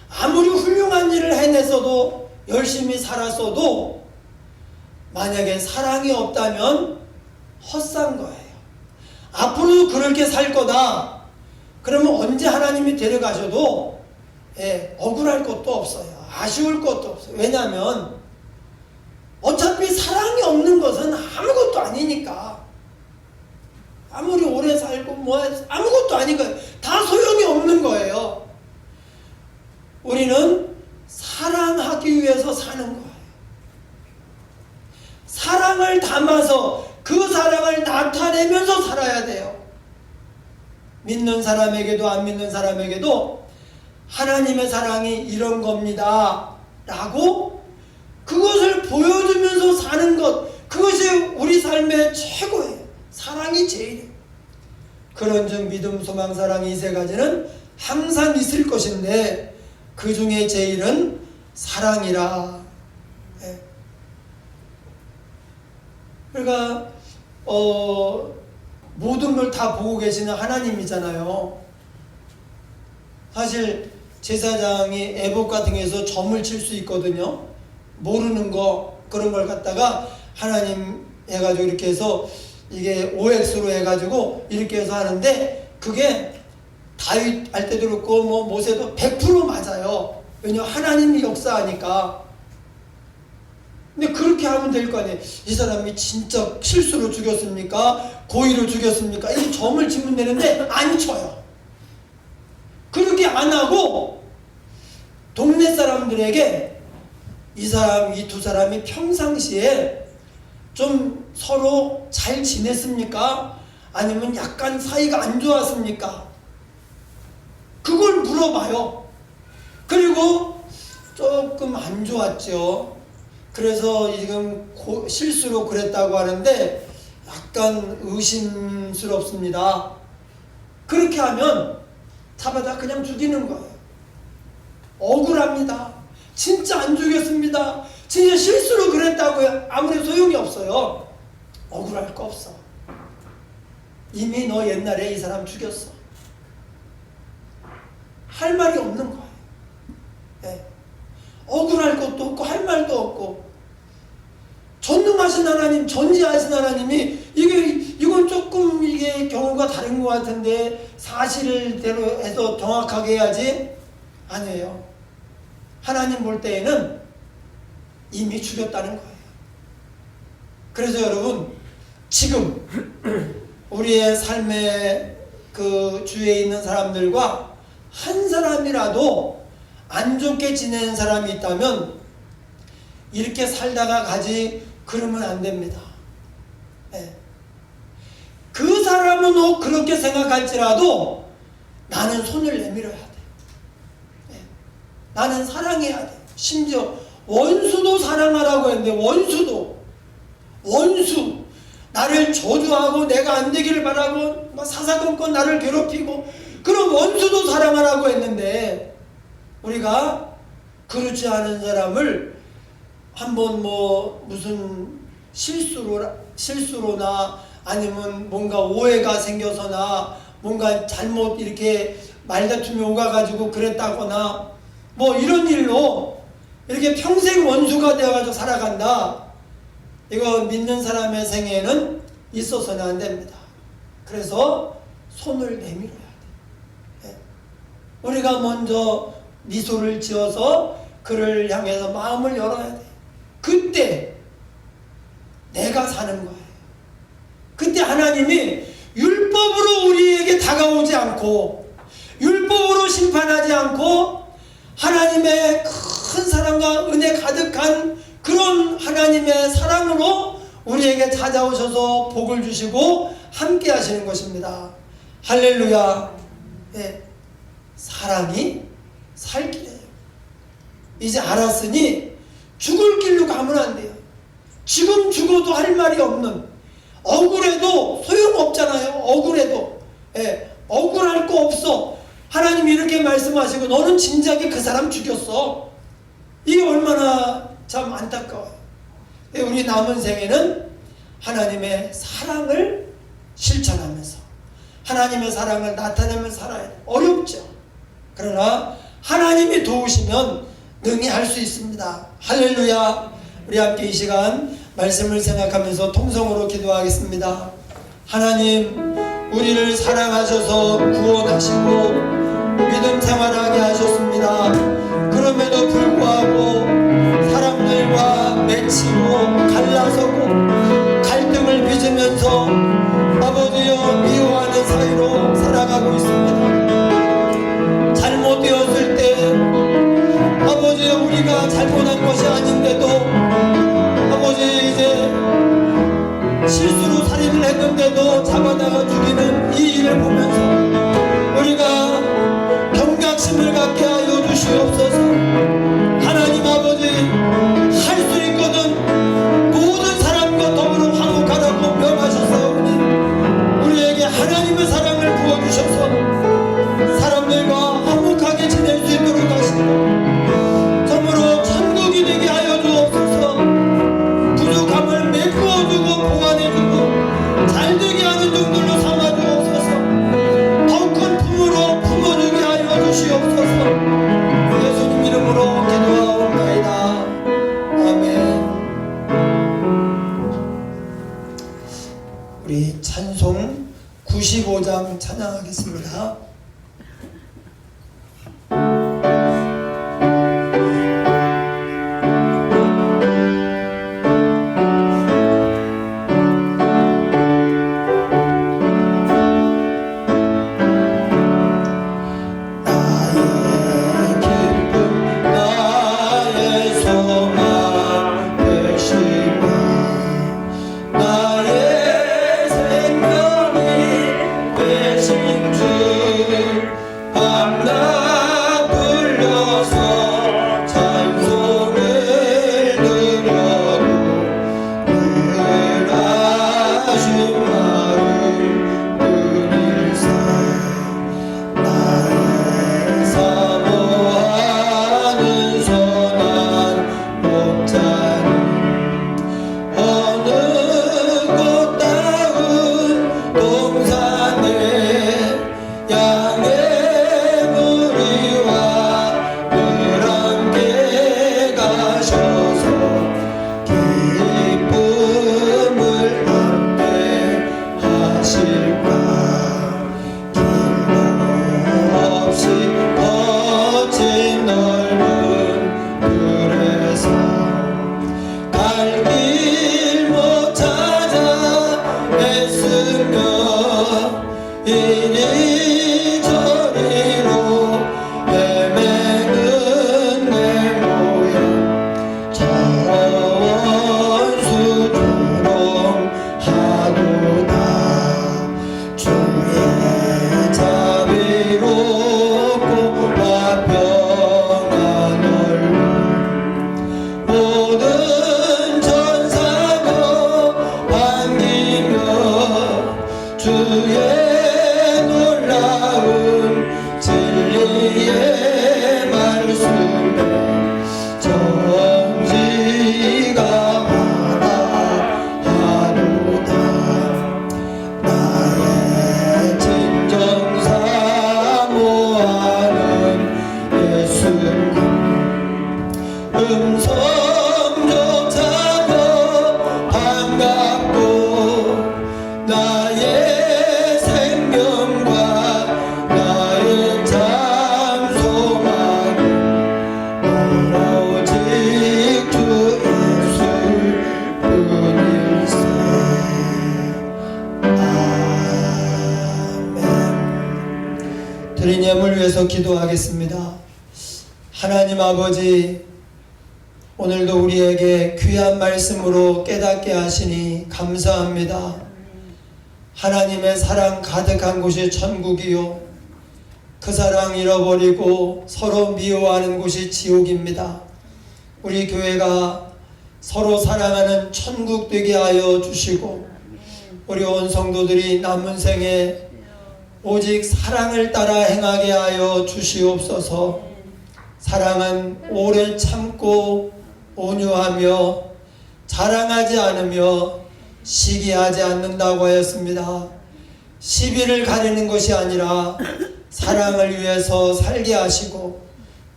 아무리 훌륭한 일을 해냈어도 열심히 살았어도 만약에 사랑이 없다면 헛산 거예요. 앞으로도 그렇게 살 거다. 그러면 언제 하나님이 데려가셔도 억울할 것도 없어요. 아쉬울 것도 없어요. 왜냐하면 어차피 사랑이 없는 것은 아무것도 아니니까. 아무리 오래 살고 뭐 아무것도 아닌 거예요. 다 소용이 없는 거예요. 우리는 사랑하기 위해서 사는 거예요. 사랑을 담아서 그 사랑을 나타내면서 살아야 돼요. 믿는 사람에게도 안 믿는 사람에게도 하나님의 사랑이 이런 겁니다 라고 그것을 보여주면서 사는 것, 그것이 우리 삶의 최고예요. 사랑이 제일이에요. 그런즉 믿음, 소망, 사랑 이 세 가지는 항상 있을 것인데 그 중에 제일은 사랑이라. 그러니까 모든 걸 다 보고 계시는 하나님이잖아요. 사실 제사장이 애복 같은 게서 점을 칠 수 있거든요. 모르는 거 그런 걸 갖다가 하나님 해가지고 이렇게 해서 이게 OX로 해가지고 이렇게 해서 하는데 그게 다윗 할 때도 그렇고 뭐 모세도 100% 맞아요. 왜냐면 하나님이 역사하니까. 근데 그렇게 하면 될 거 아니에요. 이 사람이 진짜 실수로 죽였습니까? 고의로 죽였습니까? 이 점을 치면 되는데 안 쳐요. 그렇게 안 하고 동네 사람들에게 이 사람, 이 두 사람이 평상시에 좀 서로 잘 지냈습니까? 아니면 약간 사이가 안 좋았습니까? 그걸 물어봐요. 그리고 조금 안 좋았죠. 그래서 지금 실수로 그랬다고 하는데 약간 의심스럽습니다. 그렇게 하면 잡아다 그냥 죽이는 거예요. 억울합니다. 진짜 안 죽였습니다. 진짜 실수로 그랬다고요. 아무리 소용이 없어요. 억울할 거 없어. 이미 너 옛날에 이 사람 죽였어. 할 말이 없는 거예요. 네. 억울할 것도 없고 할 말도 없고. 전능하신 하나님, 전지하신 하나님이 이건 조금 이게 경우가 다른 것 같은데 사실대로 해서 정확하게 해야지. 아니에요. 하나님 볼 때에는 이미 죽였다는 거예요. 그래서 여러분 지금 우리의 삶의 그 주위에 있는 사람들과 한 사람이라도 안 좋게 지내는 사람이 있다면 이렇게 살다가 가지 그러면 안 됩니다. 네. 그 사람은 그렇게 생각할지라도 나는 손을 내밀어야 돼. 네. 나는 사랑해야 돼. 심지어 원수도 사랑하라고 했는데 원수 나를 저주하고 내가 안 되기를 바라고 사사건건 나를 괴롭히고 그런 원수도 사랑하라고 했는데 우리가 그렇지 않은 사람을 한번 무슨 실수로나 아니면 뭔가 오해가 생겨서나 뭔가 잘못 이렇게 말다툼이 오가가지고 그랬다거나 이런 일로 이렇게 평생 원수가 되어가지고 살아간다. 이거 믿는 사람의 생애는 있어서는 안 됩니다. 그래서 손을 내밀어야 돼. 우리가 먼저 미소를 지어서 그를 향해서 마음을 열어야 돼. 그때 내가 사는 거예요. 그때 하나님이 율법으로 우리에게 다가오지 않고 율법으로 심판하지 않고 하나님의 큰 사랑과 은혜 가득한 그런 하나님의 사랑으로 우리에게 찾아오셔서 복을 주시고 함께 하시는 것입니다. 할렐루야. 네. 사랑이 살 길이에요. 이제 알았으니 죽을 길로 가면 안 돼요. 지금 죽어도 할 말이 없는, 억울해도 소용없잖아요. 억울해도. 예, 억울할 거 없어. 하나님이 이렇게 말씀하시고 너는 진작에 그 사람 죽였어. 이게 얼마나 참 안타까워요. 우리 남은 생에는 하나님의 사랑을 실천하면서 하나님의 사랑을 나타내면서 살아야 돼요. 어렵죠. 그러나 하나님이 도우시면 능히 할 수 있습니다. 할렐루야. 우리 함께 이 시간 말씀을 생각하면서 통성으로 기도하겠습니다. 하나님, 우리를 사랑하셔서 구원하시고 믿음 생활하게 하셨습니다. 그럼에도 불구하고 사람들과 맺히고 갈라서고 갈등을 빚으면서 아버지여 미워하는 사이로 살아가고 있습니다. 잘못되었을 때 아버지여 우리가 잘못한 것이 아닌데도 아버지 이제 실수로 살인을 했는데도 잡아다가 죽이는 이 일을 보면서 우리가 경각심을 갖게 하여 주시옵소서. 하나님 아버지 할 수 있거든 모든 사람과 더불어 화목하라고 명하셨사오니 우리에게 하나님의 사랑을 부어주셔서 사람들과 화목하게 지낼 수 있도록 하시고 참으로 천국이 되게 하여 주옵소서. 부족함을 메꾸어주고 보완해주고 잘되게 하는 종들로 삼아주옵소서. 더 큰 품으로 품어주게 하여 주시옵소서. 예수님 이름으로 기도하옵나이다. 아멘. 우리 찬송 95장 찬양하겠습니다. 드린 예물 위해서 기도하겠습니다. 하나님 아버지, 오늘도 우리에게 귀한 말씀으로 깨닫게 하시니 감사합니다. 하나님의 사랑 가득한 곳이 천국이요, 그 사랑 잃어버리고 서로 미워하는 곳이 지옥입니다. 우리 교회가 서로 사랑하는 천국 되게 하여 주시고 우리 온 성도들이 남은 생에 오직 사랑을 따라 행하게 하여 주시옵소서. 사랑은 오래 참고 온유하며 자랑하지 않으며 시기하지 않는다고 하였습니다. 시비를 가리는 것이 아니라 사랑을 위해서 살게 하시고,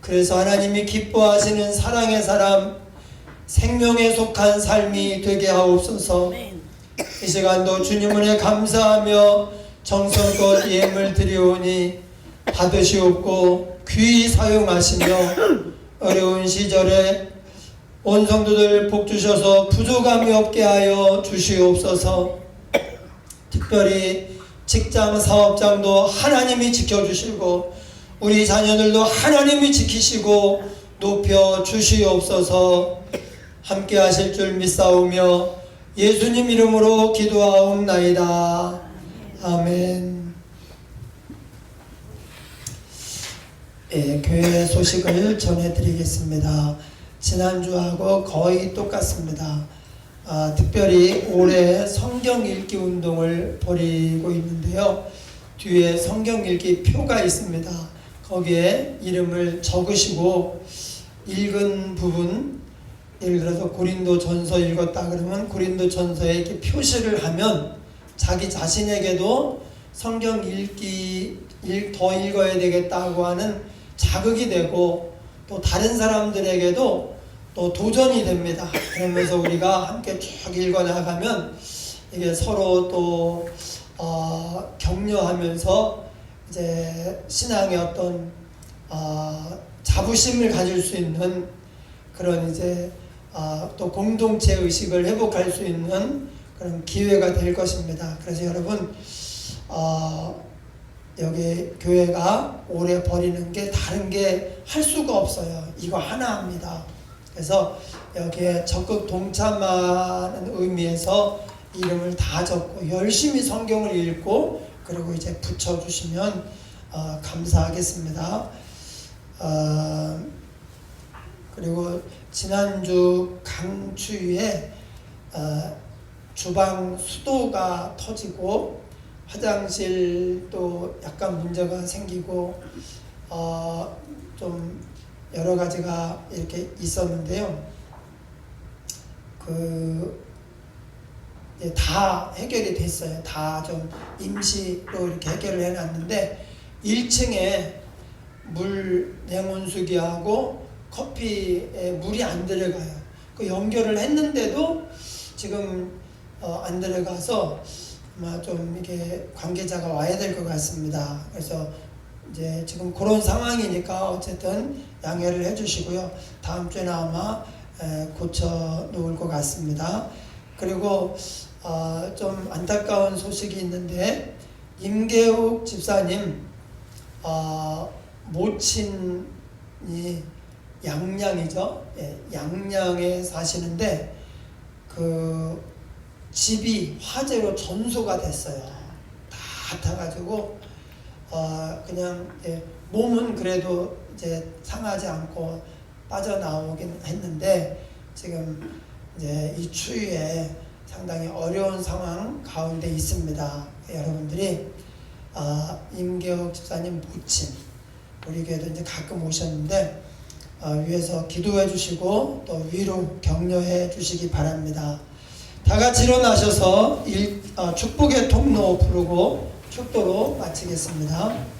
그래서 하나님이 기뻐하시는 사랑의 사람, 생명에 속한 삶이 되게 하옵소서. 이 시간도 주님 은혜 감사하며 정성껏 예물 드리오니 받으시옵고 귀히 사용하시며 어려운 시절에 온 성도들 복 주셔서 부족함이 없게 하여 주시옵소서. 특별히 직장 사업장도 하나님이 지켜주시고 우리 자녀들도 하나님이 지키시고 높여 주시옵소서. 함께 하실 줄 믿사오며 예수님 이름으로 기도하옵나이다. 아멘. 교회 소식을 전해드리겠습니다. 지난주하고 거의 똑같습니다. 특별히 올해 성경 읽기 운동을 벌이고 있는데요. 뒤에 성경 읽기 표가 있습니다. 거기에 이름을 적으시고 읽은 부분, 예를 들어서 고린도전서 읽었다 그러면 고린도전서에 이렇게 표시를 하면 자기 자신에게도 성경 읽기 더 읽어야 되겠다고 하는 자극이 되고 또 다른 사람들에게도 또 도전이 됩니다. 그러면서 우리가 함께 쭉 읽어 나가면 이게 서로 또 격려하면서 이제 신앙의 어떤 자부심을 가질 수 있는 그런 이제 또 공동체 의식을 회복할 수 있는 그런 기회가 될 것입니다. 그래서 여러분 여기 교회가 올해 벌이는 게 다른 게 할 수가 없어요. 이거 하나 합니다. 그래서 여기에 적극 동참하는 의미에서 이름을 다 적고 열심히 성경을 읽고 그리고 이제 붙여주시면 감사하겠습니다. 그리고 지난주 강추위에 주방 수도가 터지고 화장실도 약간 문제가 생기고 좀 여러 가지가 이렇게 있었는데요. 다 해결이 됐어요. 다 좀 임시로 이렇게 해결을 해놨는데 1층에 물 냉온수기하고 커피에 물이 안 들어가요. 그 연결을 했는데도 지금 안 들어가서 아마 좀 이게 관계자가 와야 될 것 같습니다. 그래서 이제 지금 그런 상황이니까 어쨌든 양해를 해주시고요. 다음 주에는 아마 고쳐 놓을 것 같습니다. 그리고 좀 안타까운 소식이 있는데 임계욱 집사님 모친이 양양이죠. 양양에 사시는데 그 집이 화재로 전소가 됐어요. 다 타가지고 그냥 몸은 그래도 이제 상하지 않고 빠져나오긴 했는데 지금 이제 이 추위에 상당히 어려운 상황 가운데 있습니다. 여러분들이 임계욱 집사님 모친 우리 교회도 이제 가끔 오셨는데 위에서 기도해 주시고 또 위로 격려해 주시기 바랍니다. 다 같이 일어나셔서 축복의 통로 부르고 축도로 마치겠습니다.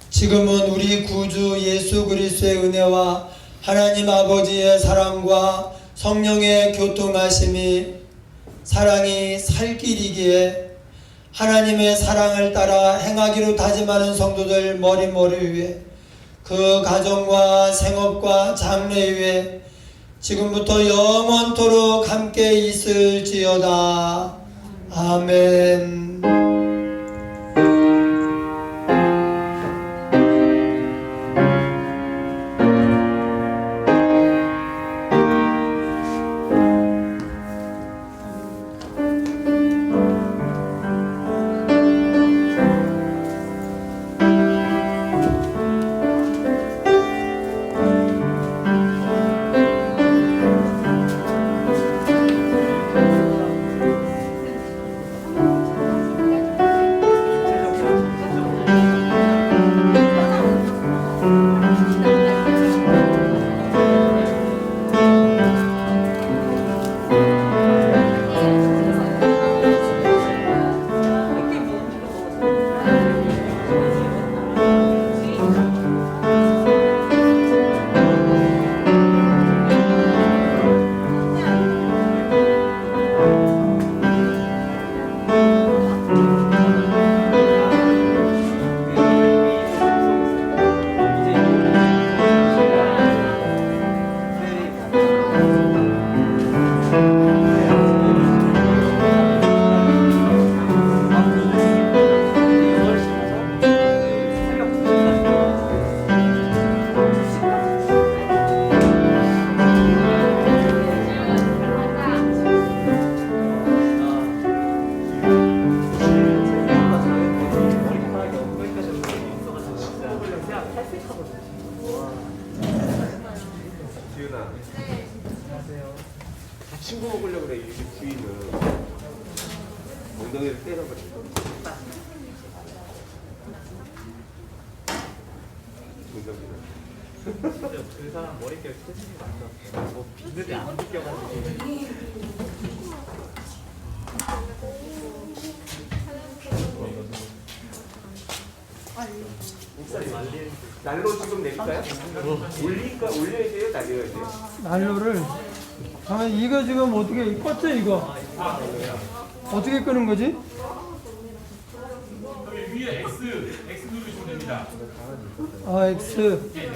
지금은 우리 구주 예수 그리스도의 은혜와 하나님 아버지의 사랑과 성령의 교통하심이 사랑이 살 길이기에 하나님의 사랑을 따라 행하기로 다짐하는 성도들 머리머리 위에 그 가정과 생업과 장래 위에 지금부터 영원토록 함께 있을지어다. 아멘. 친구 먹으려고 그래. 이 주인은 엉덩이를 때려버리고 엉덩이를 그 사람 머릿결 체질이 맞죠? 뭐 비늘이 안 느껴가지고. 목살이 말리는. 난로 지금 낼까요? 올려야 돼요? 날려야 돼요? 난로를 이거 지금 어떻게 껐죠 이거? 어떻게 끄는 거지? 여기 위에 X 누르시면 됩니다. 아 X. 네.